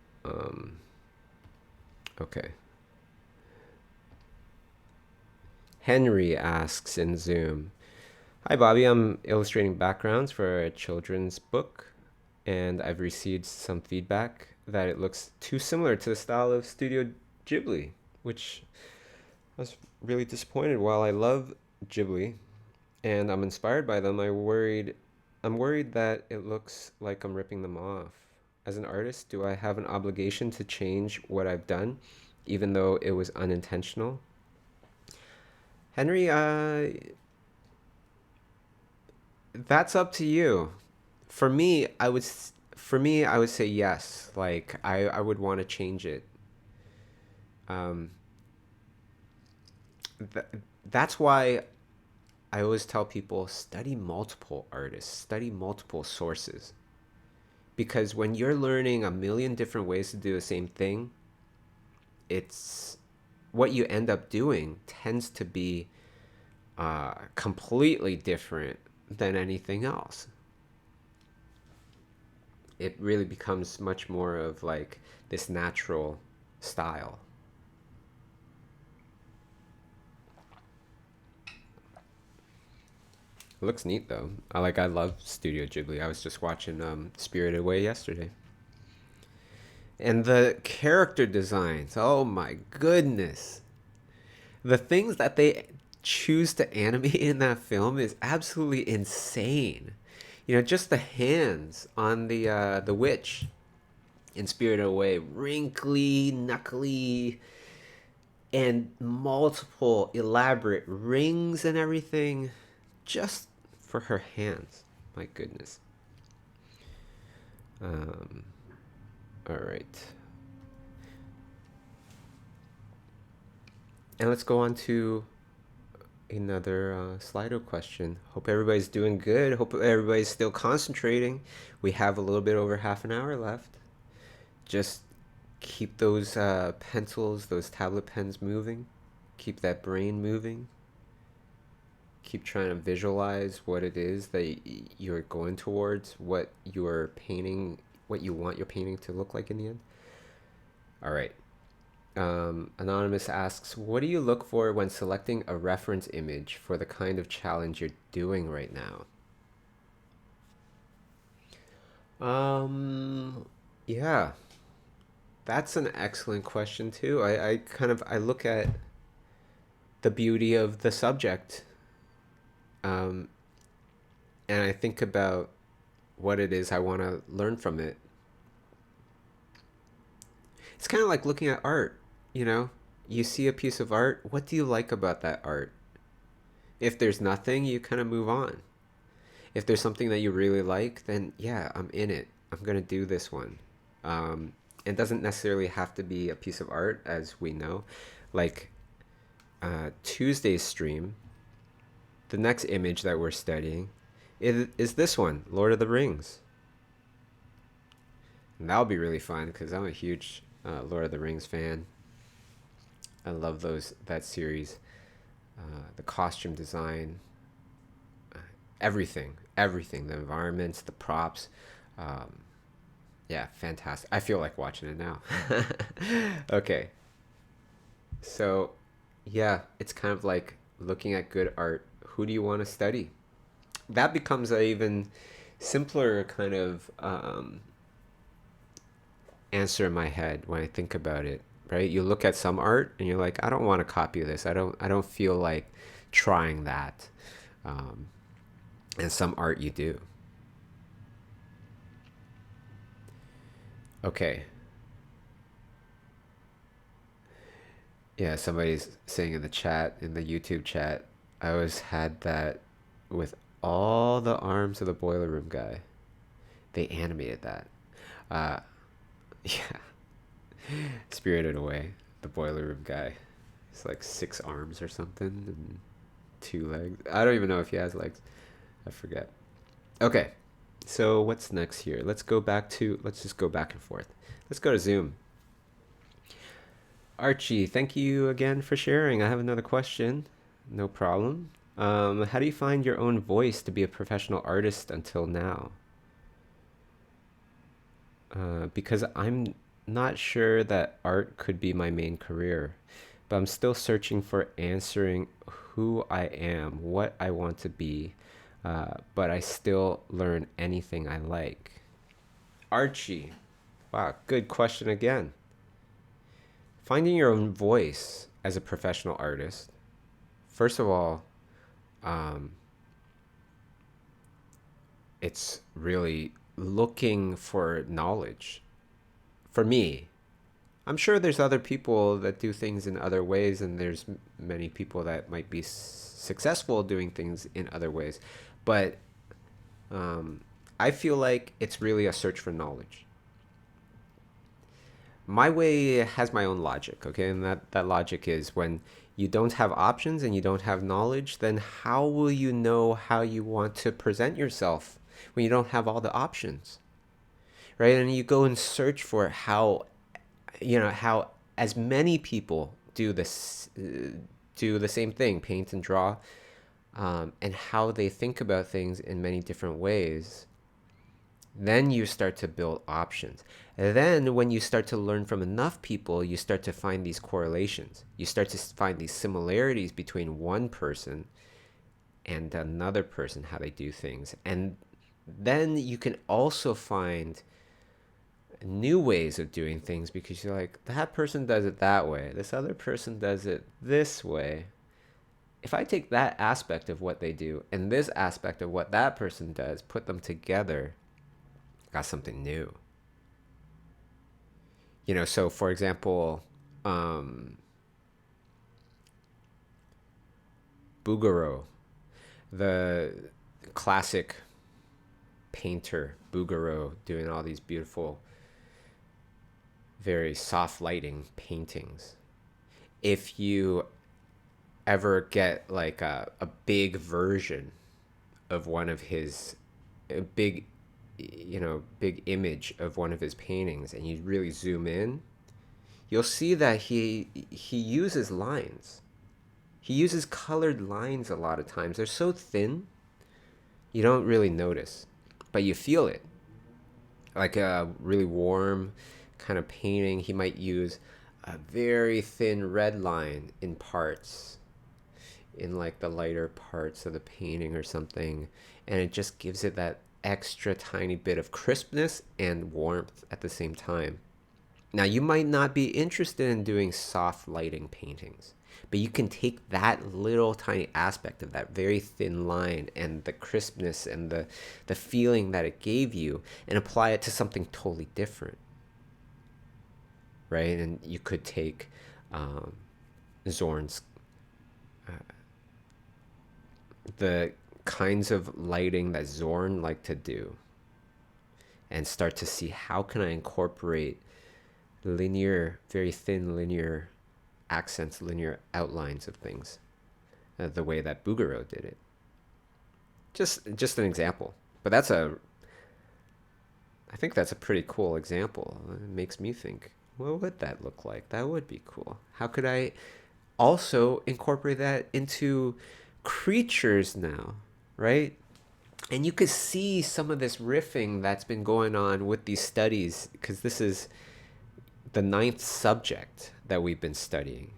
okay. Henry asks in Zoom, "Hi Bobby, I'm illustrating backgrounds for a children's book and I've received some feedback that it looks too similar to the style of Studio Ghibli, which I was really disappointed. While I love Ghibli and I'm inspired by them, I'm worried that it looks like I'm ripping them off. As an artist, do I have an obligation to change what I've done, even though it was unintentional?" Henry, that's up to you. For me, I would say yes. Like I would want to change it. Um, th- that's why I always tell people study multiple artists, study multiple sources. Because when you're learning a million different ways to do the same thing, it's what you end up doing tends to be completely different than anything else. It really becomes much more of like this natural style. It looks neat though. I love Studio Ghibli. I was just watching Spirited Away yesterday. And the character designs, oh my goodness. The things that they choose to animate in that film is absolutely insane. Just the hands on the witch in Spirited Away, wrinkly, knuckly, and multiple elaborate rings and everything, just for her hands. My goodness. Um, all right. And let's go on to another Slido question. Hope everybody's doing good. Hope everybody's still concentrating. We have a little bit over half an hour left. Just keep those pencils, those tablet pens moving. Keep that brain moving. Keep trying to visualize what it is that you're going towards, what you're painting, what you want your painting to look like in the end. All right. Anonymous asks, what do you look for when selecting a reference image for the kind of challenge you're doing right now? Um, yeah, that's an excellent question too. I look at the beauty of the subject, um, and I think about what it is I want to learn from it. It's kind of like looking at art, you know? You see a piece of art, what do you like about that art? If there's nothing, you kind of move on. If there's something that you really like, then yeah, I'm in it. I'm gonna do this one. It doesn't necessarily have to be a piece of art, as we know. Like Tuesday's stream, the next image that we're studying is this one, Lord of the Rings. And that'll be really fun because I'm a huge Lord of the Rings fan. I love that series, the costume design, everything, the environments, the props. Um, yeah, fantastic. I feel like watching it now. Okay, so yeah, it's kind of like looking at good art. Who do you want to study? That becomes a even simpler kind of answer in my head when I think about it. Right? You look at some art and you're like, I don't want to copy this. I don't feel like trying that. Um, and some art you do. Okay. Yeah, somebody's saying in the chat, in the YouTube chat, I always had that with all the arms of the boiler room guy. They animated that. Uh, yeah, Spirited Away, the boiler room guy. It's like 6 arms or something and 2 legs. I don't even know if he has legs. I forget. Okay, so what's next here? Let's just go back and forth. Let's go to Zoom. Archie, thank you again for sharing. I have another question. No problem. How do you find your own voice to be a professional artist until now? Because I'm not sure that art could be my main career, but I'm still searching for answering who I am, what I want to be, but I still learn anything I like. Archie, wow, good question again. Finding your own voice as a professional artist, first of all, um, it's really looking for knowledge. For me, I'm sure there's other people that do things in other ways, and there's many people that might be successful doing things in other ways. But um, I feel like it's really a search for knowledge. My way has my own logic, okay? And that logic is when you don't have options and you don't have knowledge, then how will you know how you want to present yourself when you don't have all the options, right? And you go and search for how as many people do the same thing, paint and draw, and how they think about things in many different ways. Then you start to build options. And then when you start to learn from enough people, you start to find these correlations. You start to find these similarities between one person and another person, how they do things. And then you can also find new ways of doing things because you're like, that person does it that way. This other person does it this way. If I take that aspect of what they do and this aspect of what that person does, put them together, I got something new. So for example, Bouguereau, the classic painter Bouguereau, doing all these beautiful, very soft lighting paintings. If you ever get like a big version of one of his a big image of one of his paintings and you really zoom in, you'll see that he uses lines. He uses colored lines a lot of times. They're so thin, you don't really notice, but you feel it. Like a really warm kind of painting, he might use a very thin red line in parts, in like the lighter parts of the painting or something, and it just gives it that extra tiny bit of crispness and warmth at the same time. Now, you might not be interested in doing soft lighting paintings, but you can take that little tiny aspect of that very thin line and the crispness and the feeling that it gave you and apply it to something totally different, right? And you could take um, Zorn's, the kinds of lighting that Zorn liked to do, and start to see how can I incorporate linear, very thin linear accents, linear outlines of things, the way that Bouguereau did it. Just an example, but I think that's a pretty cool example. It makes me think, what would that look like? That would be cool. How could I also incorporate that into creatures now, right? And you could see some of this riffing that's been going on with these studies, because this is the ninth subject that we've been studying.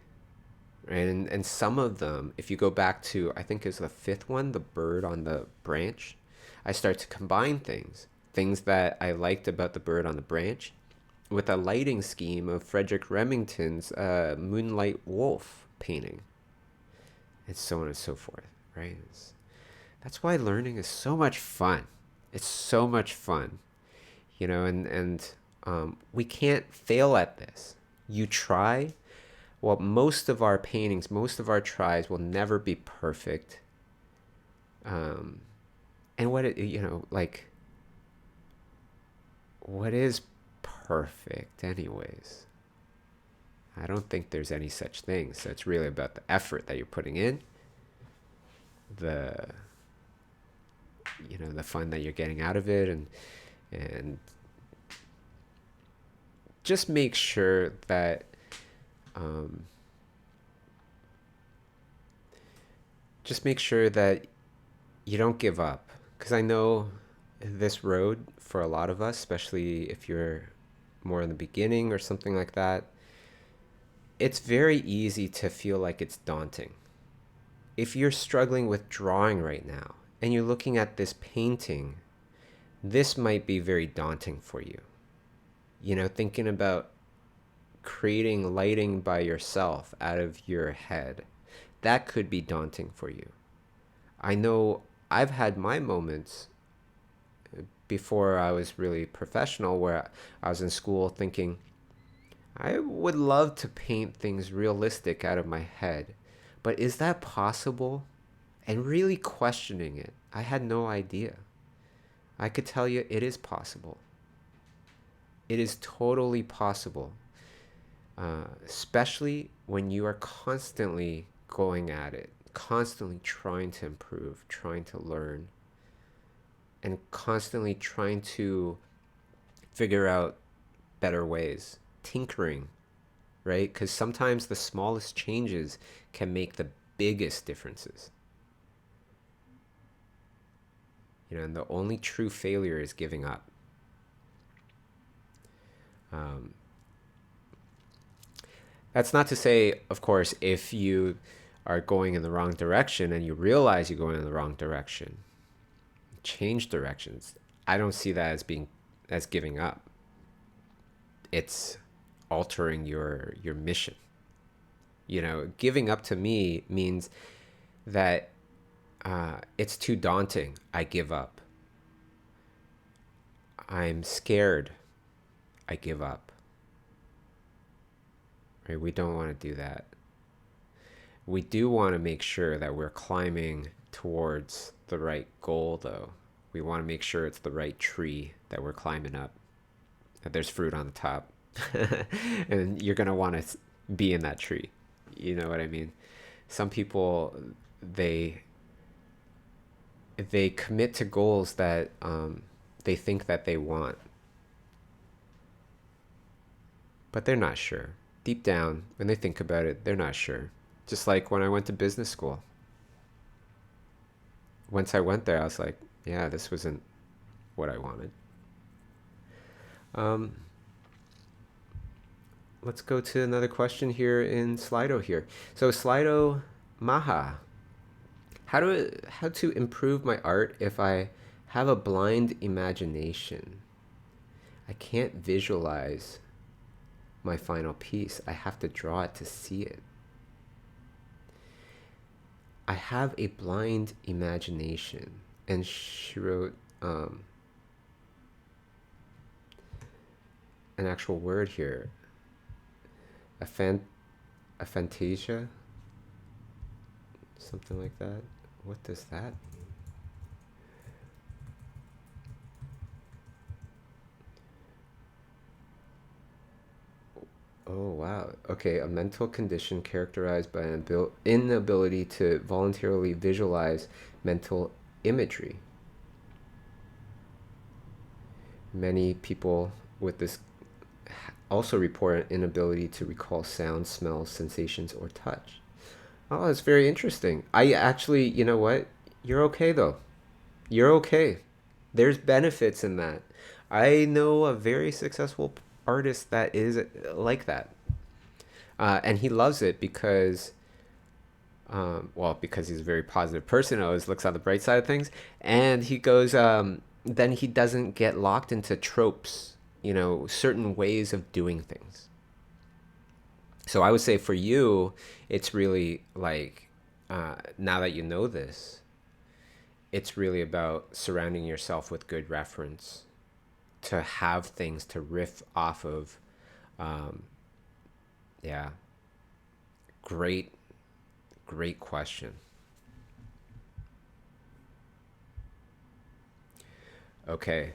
Right? And some of them, if you go back to, I think it was the fifth one, the bird on the branch, I start to combine things that I liked about the bird on the branch with a lighting scheme of Frederick Remington's Moonlight Wolf painting, and so on and so forth, right? That's why learning is so much fun. It's so much fun, and we can't fail at this. You try. Well, most of our paintings, most of our tries will never be perfect. Um, and like, what is perfect, anyways? I don't think there's any such thing. So it's really about the effort that you're putting in, the the fun that you're getting out of it, and just make sure that um, just make sure that you don't give up, because I know this road for a lot of us, especially if you're more in the beginning or something like that, it's very easy to feel like it's daunting. If you're struggling with drawing right now and you're looking at this painting, this might be very daunting for you. Thinking about creating lighting by yourself out of your head, that could be daunting for you. I know I've had my moments before I was really professional where I was in school thinking, I would love to paint things realistic out of my head, but is that possible? And really questioning it. I had no idea. I could tell you it is possible. It is totally possible, especially when you are constantly going at it, constantly trying to improve, trying to learn, and constantly trying to figure out better ways, tinkering, right? Because sometimes the smallest changes can make the biggest differences. And the only true failure is giving up. Um, that's not to say, of course, if you are going in the wrong direction and you realize you're going in the wrong direction, change directions. I don't see that as giving up. It's altering your mission. Giving up to me means that it's too daunting. I give up. I'm scared. I give up. Right? We don't want to do that. We do want to make sure that we're climbing towards the right goal, though. We want to make sure it's the right tree that we're climbing up, that there's fruit on the top. And you're going to want to be in that tree. You know what I mean? Some people, they commit to goals that they think that they want, but they're not sure. Deep down, when they think about it, they're not sure. Just like when I went to business school. Once I went there, I was like, yeah, this wasn't what I wanted. Um, let's go to another question here in Slido here. So Slido Maha, how to improve my art if I have a blind imagination? I can't visualize my final piece. I have to draw it to see it. I have a blind imagination. And she wrote an actual word here. Aphantasia? Something like that. What does that mean? Oh, wow. Okay, a mental condition characterized by an inability to voluntarily visualize mental imagery. Many people with this also report an inability to recall sounds, smells, sensations, or touch. Oh, that's very interesting. I actually, you know what? You're okay though. You're okay. There's benefits in that. I know a very successful artist that is like that. And he loves it because, well, because he's a very positive person, always looks on the bright side of things. And he goes, then he doesn't get locked into tropes, certain ways of doing things. So I would say for you, it's really like, now that you know this, it's really about surrounding yourself with good reference to have things to riff off of. Um, yeah, great, great question. Okay.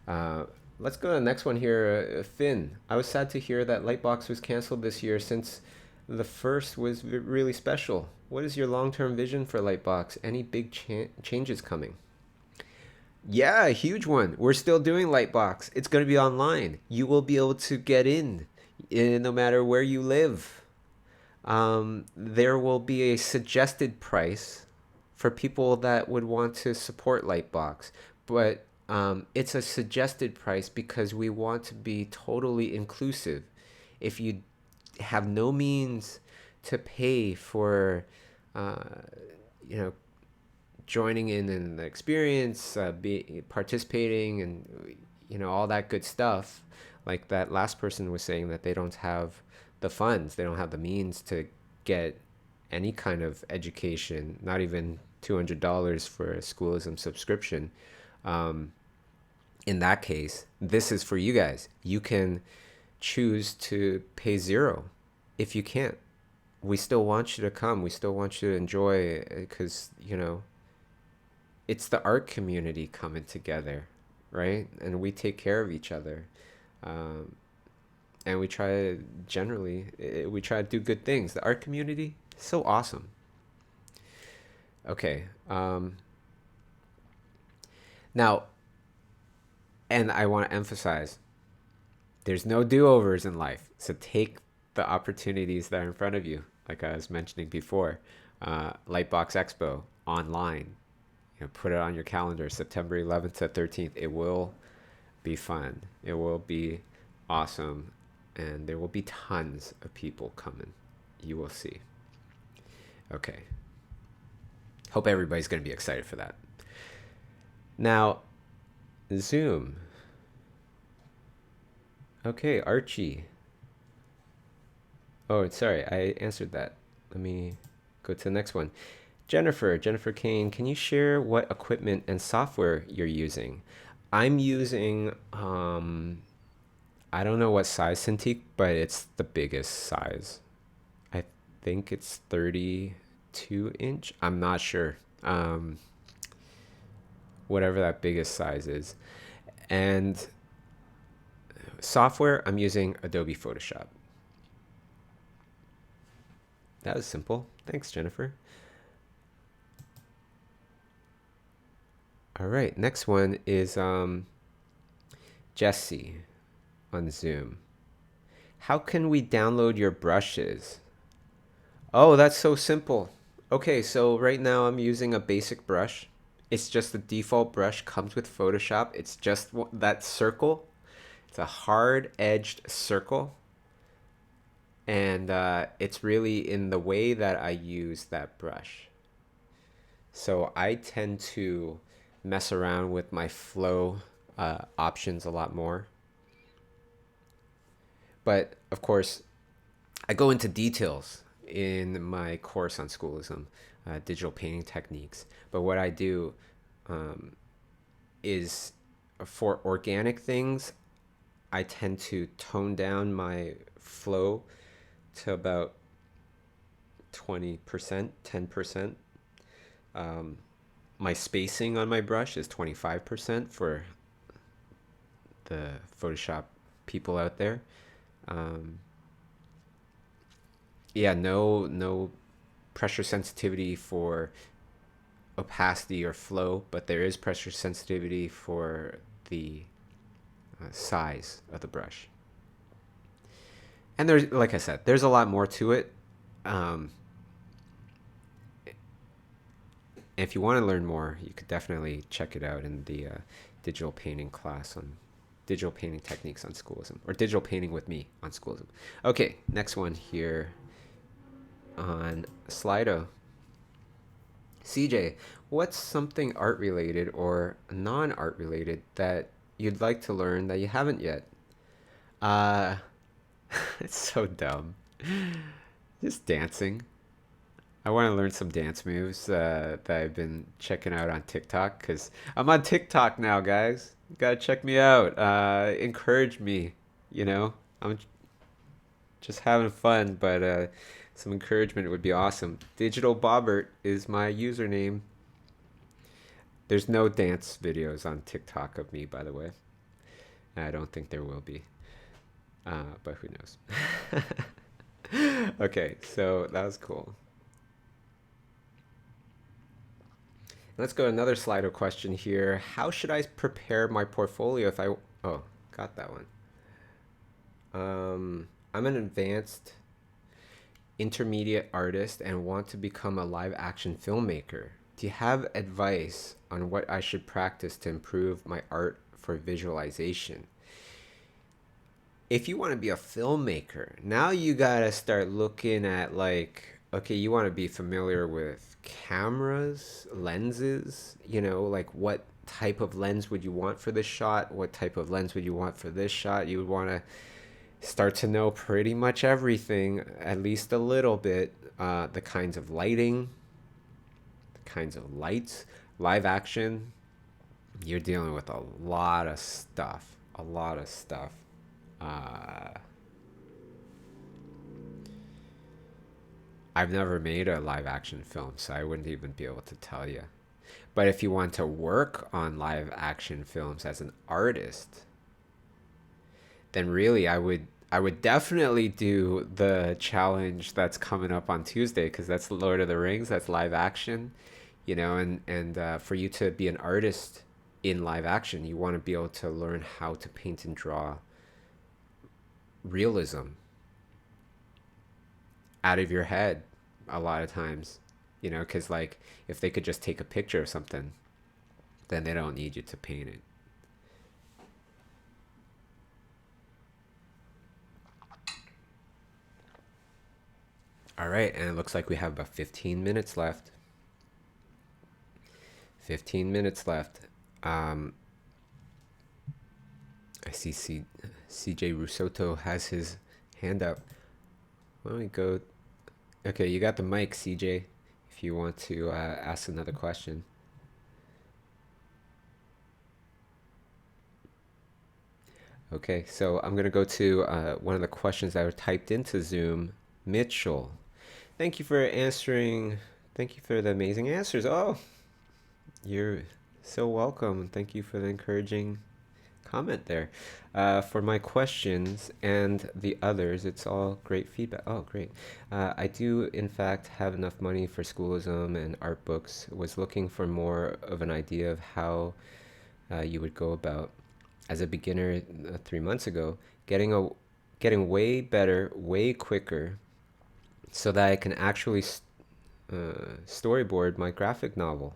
Uh, let's go to the next one here. Finn, I was sad to hear that Lightbox was canceled this year since the first was really special. What is your long term vision for Lightbox? Any big changes coming? Yeah, a huge one. We're still doing Lightbox. It's going to be online. You will be able to get in no matter where you live. There will be a suggested price for people that would want to support Lightbox, but it's a suggested price because we want to be totally inclusive. If you have no means to pay for, uh, you know, joining in the experience, be participating, and all that good stuff. Like that last person was saying that they don't have the funds, they don't have the means to get any kind of education, not even $200 for a schoolism subscription. Um, in that case, this is for you guys. You can choose to pay zero if you can't. We still want you to come. We still want you to enjoy because, it's the art community coming together, right? And we take care of each other. Um, and we try to generally, we try to do good things. The art community, so awesome. Okay. Now, and I want to emphasize there's no do overs in life. So take the opportunities that are in front of you, like I was mentioning before. Lightbox Expo online. Put it on your calendar, September 11th to 13th. It will be fun. It will be awesome. And there will be tons of people coming. You will see. Okay. Hope everybody's going to be excited for that. Now, Zoom. Okay, Archie. Oh, sorry, I answered that. Let me go to the next one. Jennifer Kane, can you share what equipment and software you're using? I'm using, I don't know what size Cintiq, but it's the biggest size. I think it's 32-inch. I'm not sure. Whatever that biggest size is. And software, I'm using Adobe Photoshop. That was simple. Thanks, Jennifer. All right, next one is Jesse on Zoom. How can we download your brushes? Oh, that's so simple. Okay, so right now I'm using a basic brush. It's just the default brush, comes with Photoshop. It's just that circle. It's a hard-edged circle. And it's really in the way that I use that brush. So I tend to mess around with my flow options a lot more. But of course, I go into details in my course on schoolism, digital painting techniques. But what I do is for organic things, I tend to tone down my flow to about 20%, 10%. My spacing on my brush is 25% for the Photoshop people out there. Um, yeah, no pressure sensitivity for opacity or flow, but there is pressure sensitivity for the size of the brush. And there's, like I said, there's a lot more to it. Um, if you want to learn more, you could definitely check it out in the digital painting class on digital painting techniques on schoolism, or digital painting with me on schoolism. Okay, next one here on Slido. CJ, what's something art related or non art related that you'd like to learn that you haven't yet? Uh, it's so dumb. Just dancing. I want to learn some dance moves that I've been checking out on TikTok because I'm on TikTok now, guys. You gotta check me out. Encourage me. You know, I'm just having fun, but some encouragement would be awesome. Digital Bobbert is my username. There's no dance videos on TikTok of me, by the way. I don't think there will be, but who knows? Okay, so that was cool. Let's go to another Slido question here. How should I prepare my portfolio if I... Oh, got that one. I'm an advanced intermediate artist and want to become a live action filmmaker. Do you have advice on what I should practice to improve my art for visualization? If you want to be a filmmaker, now you gotta start looking at like, okay, you want to be familiar with cameras, lenses, like what type of lens would you want for this shot? What type of lens would you want for this shot? You would want to start to know pretty much everything, at least a little bit, the kinds of lighting, the kinds of lights, live action. You're dealing with a lot of stuff, a lot of stuff. Uh, I've never made a live action film, so I wouldn't even be able to tell you. But if you want to work on live action films as an artist, then really I would definitely do the challenge that's coming up on Tuesday because that's Lord of the Rings, that's live action, and for you to be an artist in live action, you want to be able to learn how to paint and draw realism out of your head a lot of times, because like if they could just take a picture of something, then they don't need you to paint it. All right, and it looks like we have about 15 minutes left. 15 minutes left. Um, I see CJ Rusotto has his hand up. Why don't we go? Okay, you got the mic, CJ, if you want to ask another question. Okay, so I'm going to go to one of the questions that were typed into Zoom. Mitchell, thank you for answering. Thank you for the amazing answers. Oh, you're so welcome. Thank you for the encouraging comment there. For my questions and the others, it's all great feedback. Oh, great. I do, in fact, have enough money for schoolism and art books. Was looking for more of an idea of how you would go about, as a beginner 3 months ago, getting way better, way quicker, so that I can actually storyboard my graphic novel.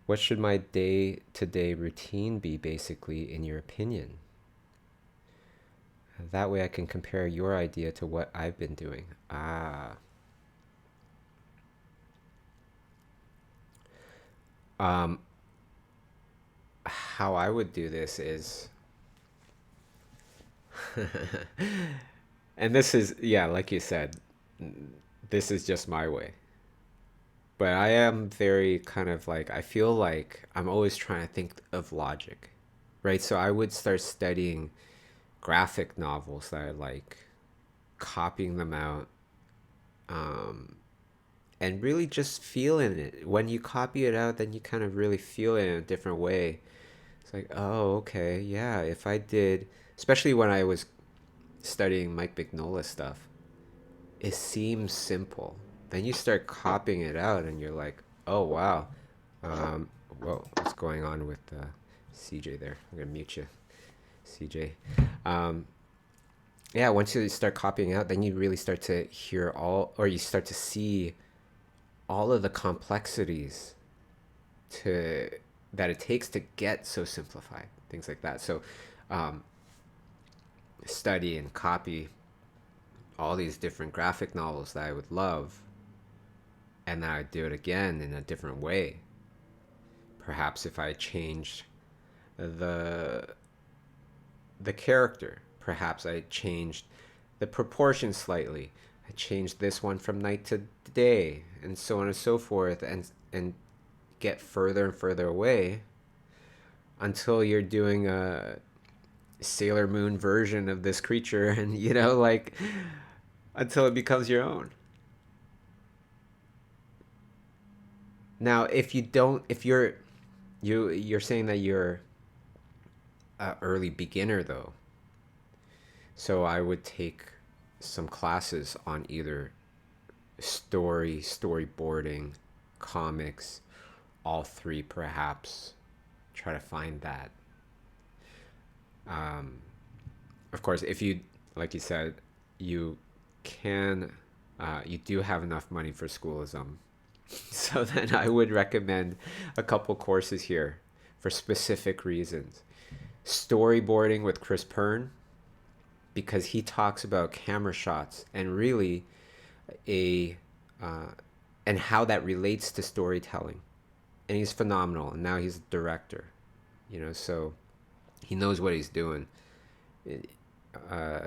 What should my day-to-day routine be, basically, in your opinion? That way I can compare your idea to what I've been doing. Ah. Um, how I would do this is, and this is, yeah, like you said, this is just my way. But I am very kind of like, I feel like I'm always trying to think of logic, right? So I would start studying graphic novels that I like, copying them out, and really just feeling it. When you copy it out, then you kind of really feel it in a different way. It's like, oh, okay, yeah, if I did, especially when I was studying Mike Mignola stuff, it seems simple. Then you start copying it out, and you're like, oh, wow. Um, Whoa, what's going on with CJ there? I'm gonna mute you, CJ. Um, yeah, once you start copying out, then you really start to hear all, or you start to see all of the complexities to that it takes to get so simplified, things like that. So, um, study and copy all these different graphic novels that I would love, and then I'd do it again in a different way. Perhaps if I changed the the character, perhaps I changed the proportion slightly. I changed this one from night to day, and so on and so forth, and get further and further away until you're doing a Sailor Moon version of this creature, and like until it becomes your own. Now, if you don't, if you're saying that you're a early beginner though, so I would take some classes on either storyboarding, comics, all three perhaps. Try to find that. Um, of course, if you, like you said, you can, you do have enough money for schoolism. So then I would recommend a couple courses here for specific reasons. Storyboarding with Chris Pern, because he talks about camera shots and really a uh, and how that relates to storytelling. And he's phenomenal. And now he's a director, so he knows what he's doing. Uh,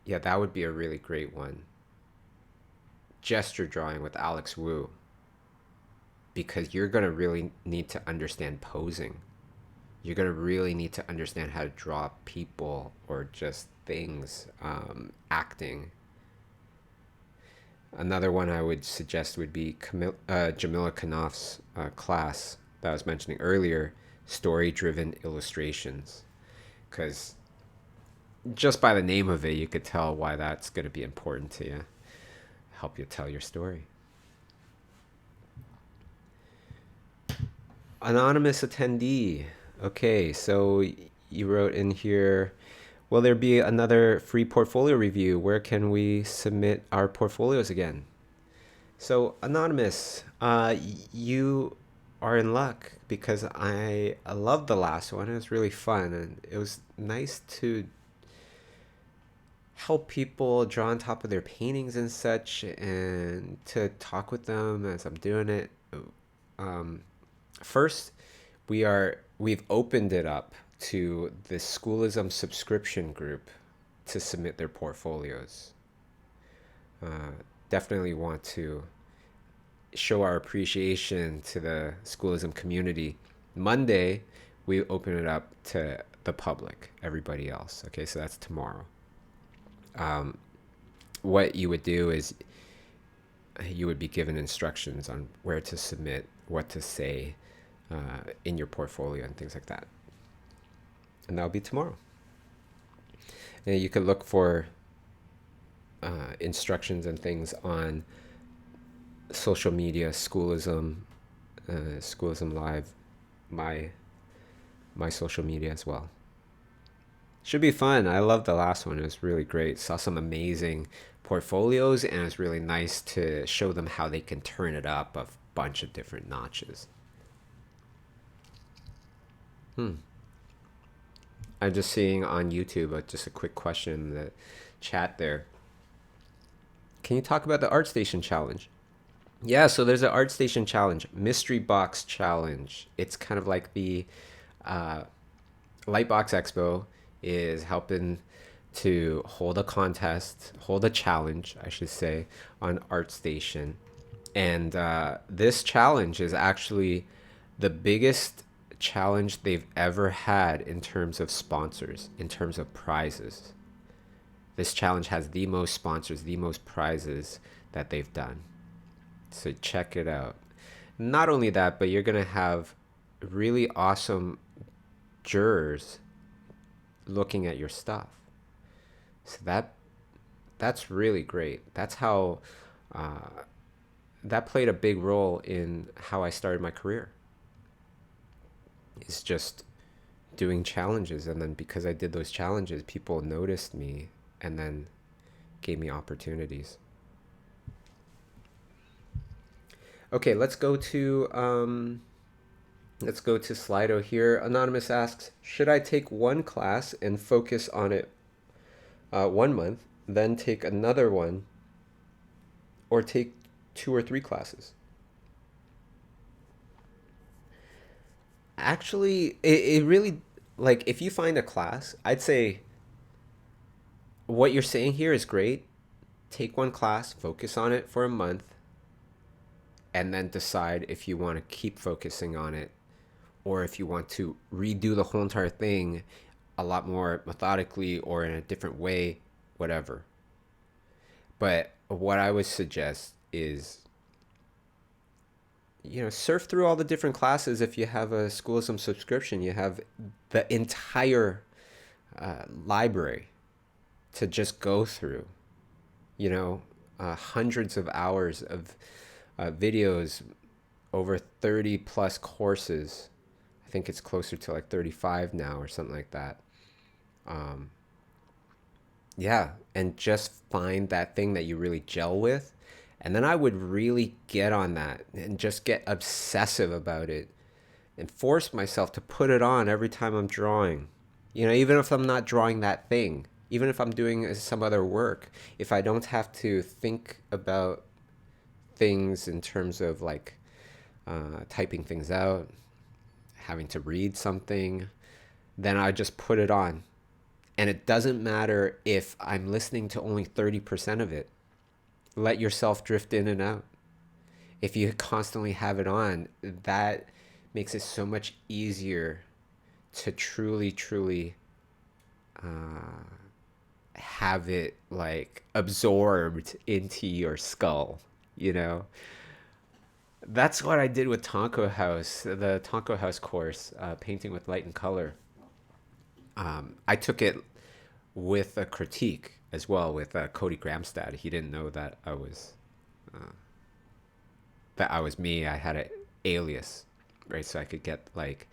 yeah, that would be a really great one. Gesture drawing with Alex Wu, because you're going to really need to understand posing. You're going to really need to understand how to draw people or just things, acting. Another one I would suggest would be Jamila Knopf's class that I was mentioning earlier, story driven illustrations. Because just by the name of it, you could tell why that's going to be important to you, help you tell your story. Anonymous attendee. Okay, so you wrote in here, will there be another free portfolio review? Where can we submit our portfolios again? So, Anonymous, you are in luck because I loved the last one. It was really fun, and it was nice to help people draw on top of their paintings and such, and to talk with them as I'm doing it. Um, First, we've opened it up to the Schoolism subscription group to submit their portfolios. Definitely want to show our appreciation to the Schoolism community. Monday, we open it up to the public, everybody else. Okay, so that's tomorrow. What you would do is you would be given instructions on where to submit, what to say in your portfolio, and things like that. And that'll be tomorrow. And you can look for instructions and things on social media, Schoolism Live, my social media as well. Should be fun. I loved the last one. It was really great. Saw some amazing portfolios, and it's really nice to show them how they can turn it up a bunch of different notches. I'm just seeing on YouTube, just a quick question in the chat there. Can you talk about the ArtStation challenge? Yeah, so there's an ArtStation challenge, mystery box challenge. It's kind of like the uh, Lightbox Expo is helping to hold a contest, hold a challenge, I should say, on ArtStation. And this challenge is actually the biggest challenge they've ever had in terms of sponsors, in terms of prizes. This challenge has the most sponsors, the most prizes that they've done. So check it out. Not only that, but you're going to have really awesome jurors looking at your stuff. So that's really great. That's how that played a big role in how I started my career. It's just doing challenges, and then because I did those challenges, people noticed me and then gave me opportunities. Okay, let's go to Slido here. Anonymous asks, should I take one class and focus on it 1 month, then take another one, or take 2 or 3 classes? Actually, it really, like, if you find a class, I'd say what you're saying here is great. Take one class, focus on it for a month, and then decide if you want to keep focusing on it or if you want to redo the whole entire thing a lot more methodically or in a different way, whatever. But what I would suggest is, surf through all the different classes. If you have a Schoolism subscription, you have the entire library to just go through, hundreds of hours of videos, over 30 plus courses. I think it's closer to like 35 now or something like that. Um, yeah, and just find that thing that you really gel with. And then I would really get on that and just get obsessive about it and force myself to put it on every time I'm drawing. Even if I'm not drawing that thing, even if I'm doing some other work, if I don't have to think about things in terms of like typing things out, having to read something, then I just put it on. And it doesn't matter if I'm listening to only 30% of it. Let yourself drift in and out. If you constantly have it on, that makes it so much easier to truly, truly have it like absorbed into your skull, you know? That's what I did with Tonko House, the Tonko House course, painting with light and color. I took it with a critique as well with Cody Gramstad. He didn't know that I was me. I had an alias, right? So I could get like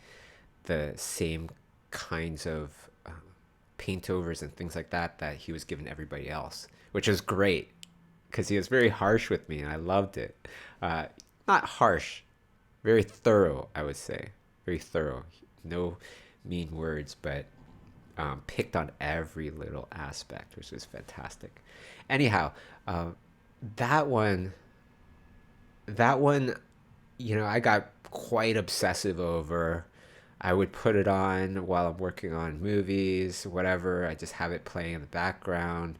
the same kinds of paint overs and things like that he was giving everybody else, which was great because he was very harsh with me and I loved it. Not harsh, very thorough, I would say. Very thorough. No mean words, but picked on every little aspect, which was fantastic. Anyhow, that one, that one, I got quite obsessive over. I would put it on while I'm working on movies, whatever. I just have it playing in the background,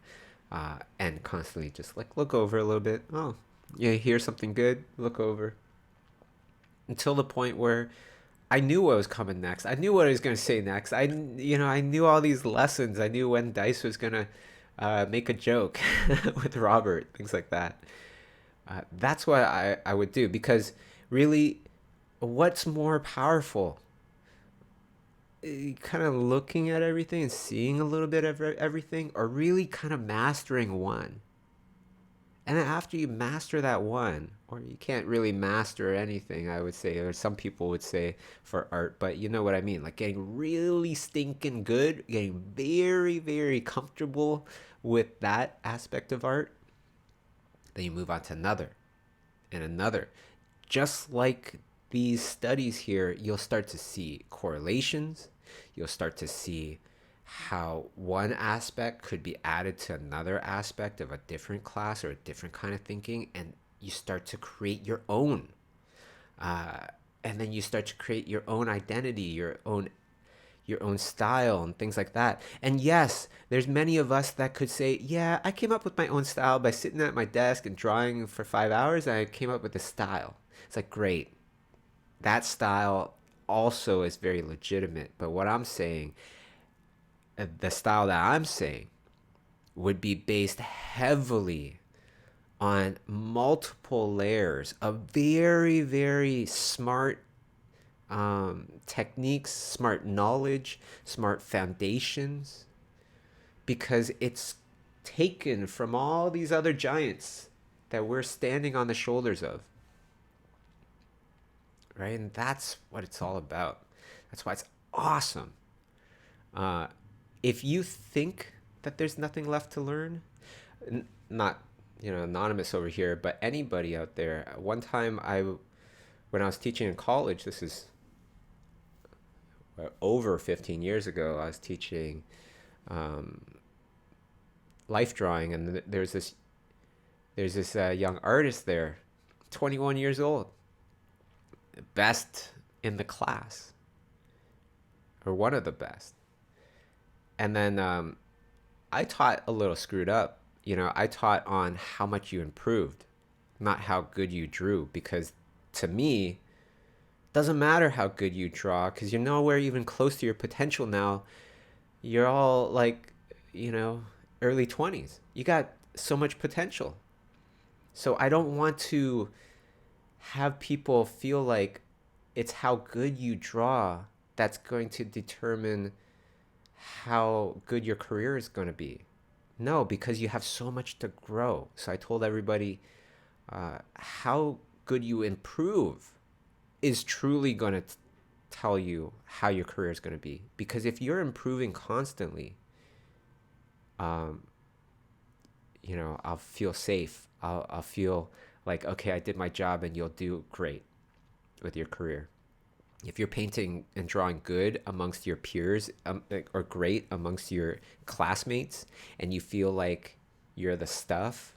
and constantly just like look over a little bit. Oh, you hear something good? Look over. Until the point where I knew what was coming next. I knew what I was going to say next. I knew all these lessons. I knew when Dice was going to make a joke with Robert, things like that. That's what I would do because really, what's more powerful? Kind of looking at everything and seeing a little bit of everything, or really kind of mastering one. And then after you master that one, or you can't really master anything, I would say, or some people would say for art, but you know what I mean, like getting really stinking good, getting very, very comfortable with that aspect of art, then you move on to another and another. Just like these studies here, you'll start to see correlations, you'll start to see how one aspect could be added to another aspect of a different class or a different kind of thinking, and you start to create your own. Uh, and then you start to create your own identity, your own style and things like that. And yes, there's many of us that could say, yeah, I came up with my own style by sitting at my desk and drawing for 5 hours, and I came up with a style. It's like, great. That style also is very legitimate. But what I'm saying, the style that I'm saying, would be based heavily on multiple layers of very, very smart techniques, smart knowledge, smart foundations, because it's taken from all these other giants that we're standing on the shoulders of, right? And that's what it's all about. That's why it's awesome. Uh, if you think that there's nothing left to learn, not anonymous over here, but anybody out there. One time, when I was teaching in college, this is over 15 years ago, I was teaching um, life drawing, and there's this young artist there, 21 years old, best in the class, or one of the best. And then I taught a little screwed up. I taught on how much you improved, not how good you drew, because to me, doesn't matter how good you draw, because you're nowhere even close to your potential now. You're all like, you know, early 20s. You got so much potential. So I don't want to have people feel like it's how good you draw that's going to determine how good your career is going to be. No, because you have so much to grow. So I told everybody how good you improve is truly going to tell you how your career is going to be. Because if you're improving constantly, um, I'll feel safe. I'll feel like, okay, I did my job, and you'll do great with your career. If you're painting and drawing good amongst your peers, or great amongst your classmates, and you feel like you're the stuff,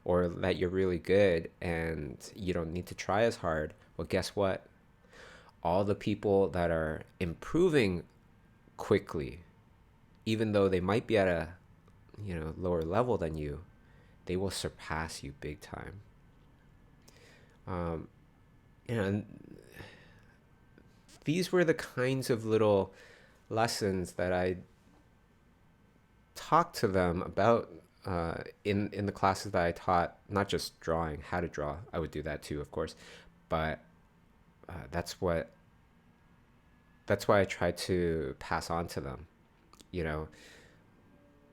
or that you're really good and you don't need to try as hard, well, guess what? All the people that are improving quickly, even though they might be at a lower level than you, they will surpass you big time. Um, and these were the kinds of little lessons that I talked to them about in the classes that I taught. Not just drawing, how to draw. I would do that too, of course, but that's why I tried to pass on to them. You know,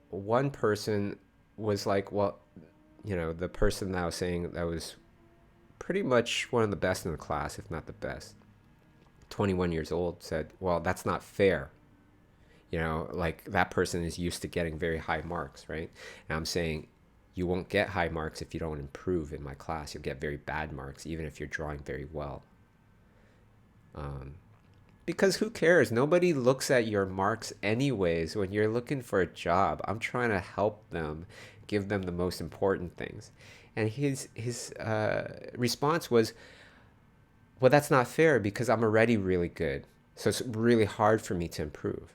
one person was like, well, the person that I was saying that was pretty much one of the best in the class, if not the best, 21 years old, said, well, that's not fair. Like, that person is used to getting very high marks, right? And I'm saying, you won't get high marks if you don't improve in my class. You'll get very bad marks, even if you're drawing very well. Um, because who cares? Nobody looks at your marks anyways when you're looking for a job. I'm trying to help them, give them the most important things. And his response was, well, that's not fair because I'm already really good. So it's really hard for me to improve.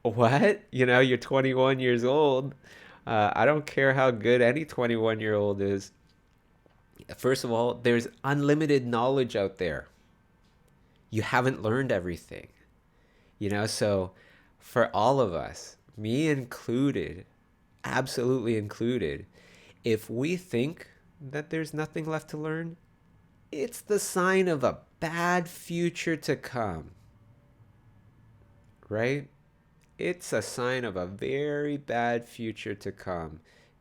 What? You're 21 years old. I don't care how good any 21-year-old is. First of all, there's unlimited knowledge out there. You haven't learned everything. So for all of us, me included, absolutely included, if we think that there's nothing left to learn, it's the sign of a bad future to come, right? It's a sign of a very bad future to come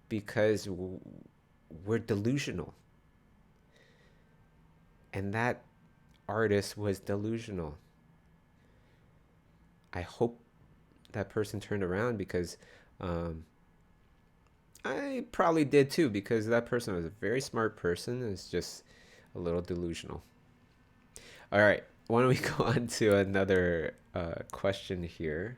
because we're delusional. And that artist was delusional. I hope that person turned around, because um, I probably did too, because that person was a very smart person. It's just a little delusional. All right. why don't we go on to another question here?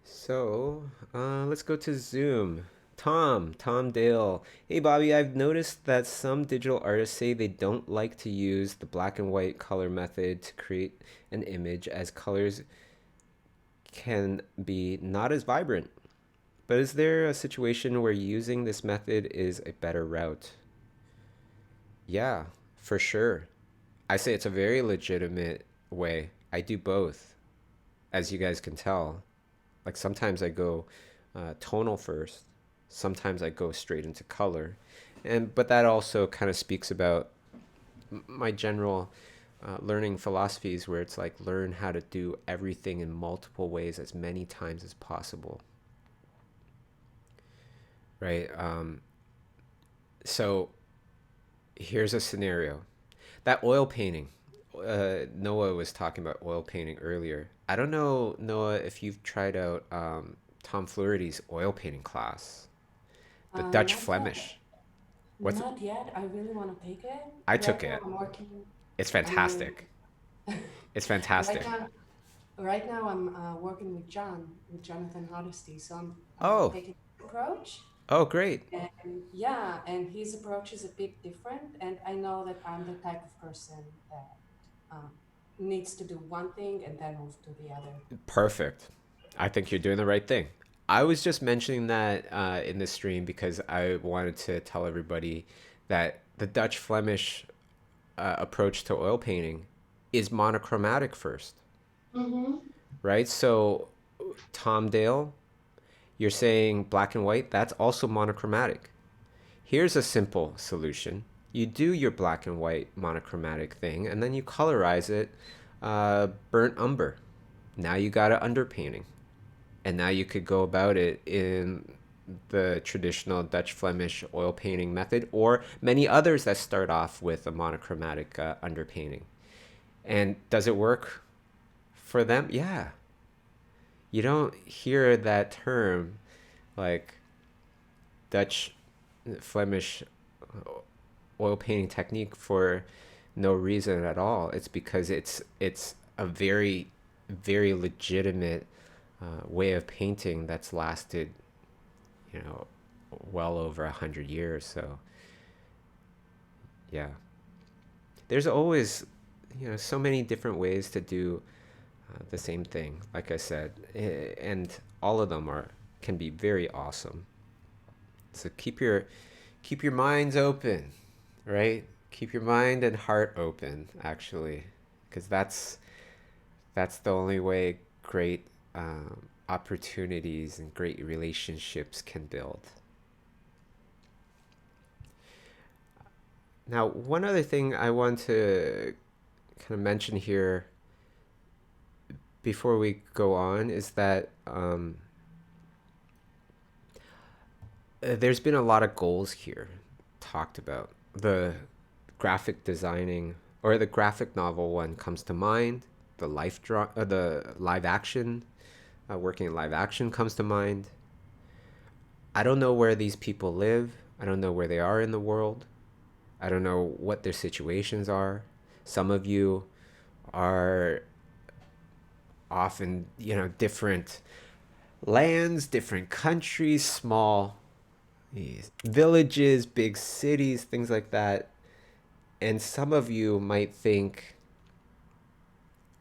So let's go to Zoom. Tom Dale. Hey Bobby, I've noticed that some digital artists say they don't like to use the black and white color method to create an image as colors can be not as vibrant. But is there a situation where using this method is a better route? Yeah, for sure. I say it's a very legitimate way. I do both, as you guys can tell. Like sometimes I go tonal first, sometimes I go straight into color, and but that also kind of speaks about my general learning philosophies, where it's like learn how to do everything in multiple ways as many times as possible, right? So here's a scenario. That oil painting. Noah was talking about oil painting earlier. I don't know, Noah, if you've tried out Tom Flaherty's oil painting class, the Dutch Not yet. Flemish. What's Not yet. I really want to take it. I Right took now, it. I'm working. It's I mean, fantastic. It's right fantastic. now, right now I'm working with Jonathan Hardesty. So I'm Oh, taking his approach, oh, great. and yeah, and his approach is a bit different. And I know that I'm the type of person that um, needs to do one thing and then move to the other. Perfect. I think you're doing the right thing. I was just mentioning that in the stream because I wanted to tell everybody that the Dutch Flemish approach to oil painting is monochromatic first, Mm-hmm. right? So, Tom Dale, you're saying black and white, that's also monochromatic. Here's a simple solution. You do your black and white monochromatic thing, and then you colorize it burnt umber. Now you got an underpainting. And now you could go about it in the traditional Dutch Flemish oil painting method, or many others that start off with a monochromatic underpainting. And does it work for them? Yeah. You don't hear that term like Dutch Flemish oil painting technique for no reason at all. It's because it's a very legitimate way of painting that's lasted, you know, well over 100 years. So yeah, there's always, so many different ways to do the same thing. Like I said, and all of them are can be very awesome. So keep your minds open, right? Keep your mind and heart open, actually, because that's the only way great opportunities and great relationships can build. Now, one other thing I want to kind of mention here before we go on is that there's been a lot of goals here talked about. The graphic designing or the graphic novel one comes to mind. The live action, working in live action comes to mind. I don't know where these people live. I don't know where they are in the world. I don't know what their situations are. Some of you are often, different lands, different countries, small villages, big cities, things like that. And some of you might think,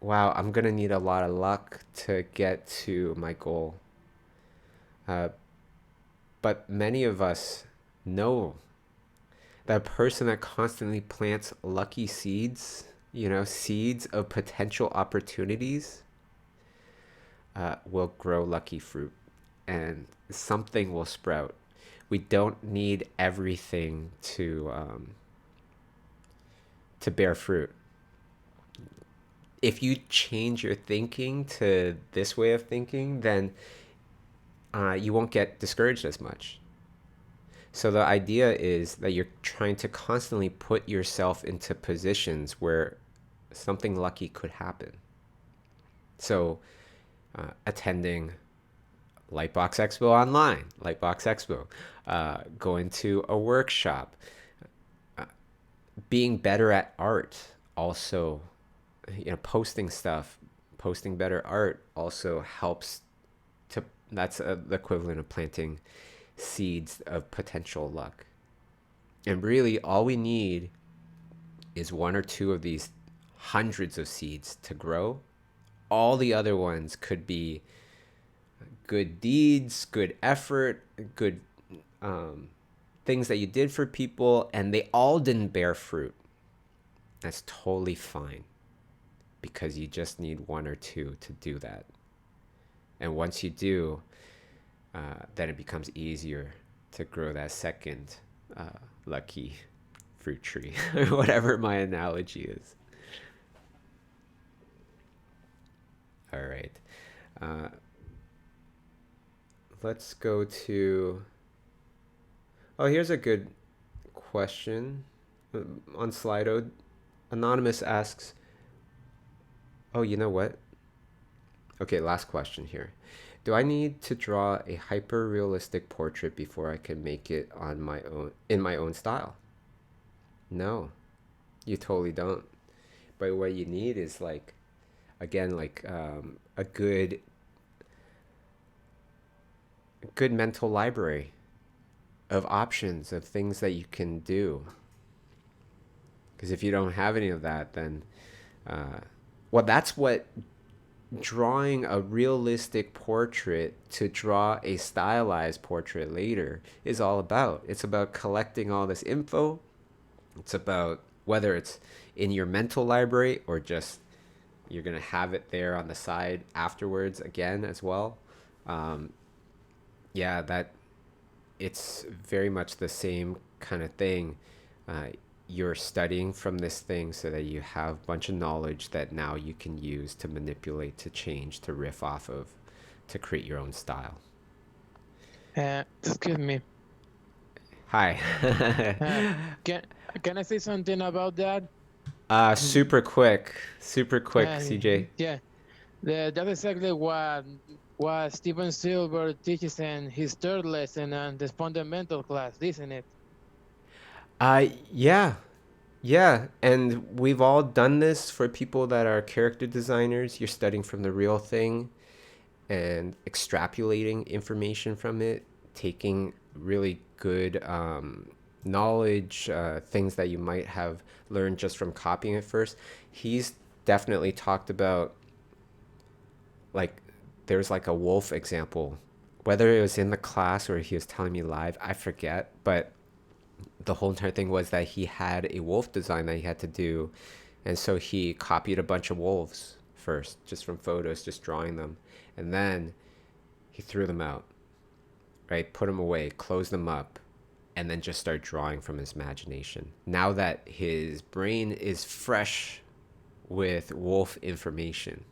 wow, I'm going to need a lot of luck to get to my goal. Uh, but many of us know that person that constantly plants lucky seeds, seeds of potential opportunities, will grow lucky fruit and something will sprout. We don't need everything to bear fruit. If you change your thinking to this way of thinking, then you won't get discouraged as much. So the idea is that you're trying to constantly put yourself into positions where something lucky could happen. So attending Lightbox Expo online, Lightbox Expo, going to a workshop, being better at art also, posting stuff, posting better art also helps to, that's the equivalent of planting seeds of potential luck. And really, all we need is one or two of these hundreds of seeds to grow. All the other ones could be good deeds, good effort, good um, things that you did for people, and they all didn't bear fruit. That's totally fine because you just need one or two to do that. And once you do, then it becomes easier to grow that second lucky fruit tree, or whatever my analogy is. All right. Uh, let's go to. Oh, here's a good question on Slido. Anonymous asks, oh, you know what? Okay, last question here. Do I need to draw a hyper realistic portrait before I can make it on my own in my own style? No, you totally don't. But what you need is like, again, like a good mental library of options of things that you can do. Because if you don't have any of that, then well, that's what drawing a realistic portrait to draw a stylized portrait later is all about. It's about collecting all this info. It's about whether it's in your mental library or just you're going to have it there on the side afterwards again as well. Um, yeah, that it's very much the same kind of thing. Uh, you're studying from this thing so that you have a bunch of knowledge that now you can use to manipulate, to change, to riff off of, to create your own style. Excuse me. Hi. Uh, can can I say something about that? Super quick, CJ. Yeah, that's exactly what Steven Silver teaches in his third lesson on the fundamental class, isn't it? Yeah, yeah, and we've all done this for people that are character designers. You're studying from the real thing and extrapolating information from it, taking really good knowledge, things that you might have learned just from copying it first. He's definitely talked about, like, there's like a wolf example. Whether it was in the class or he was telling me live, I forget, but the whole entire thing was that he had a wolf design that he had to do. And so he copied a bunch of wolves first, just from photos, just drawing them. And then he threw them out, right? Put them away, closed them up, and then just start drawing from his imagination. Now that his brain is fresh with wolf information.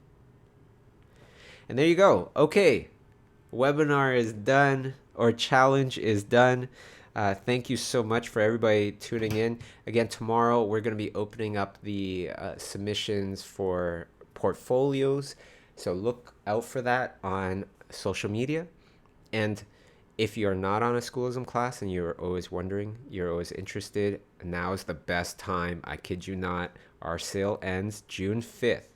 And there you go. Okay, webinar is done, or challenge is done. Thank you so much for everybody tuning in. Again, tomorrow we're going to be opening up the submissions for portfolios. So look out for that on social media. And if you're not on a schoolism class and you're always wondering, you're always interested, now is the best time. I kid you not. Our sale ends June 5th.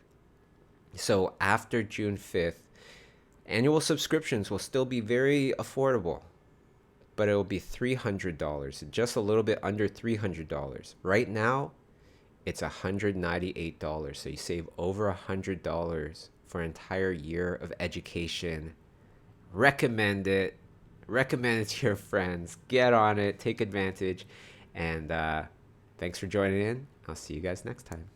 So after June 5th, annual subscriptions will still be very affordable, but it will be $300, just a little bit under $300. Right now, it's $198. So you save over $100 for an entire year of education. Recommend it. Recommend it to your friends. Get on it. Take advantage. And thanks for joining in. I'll see you guys next time.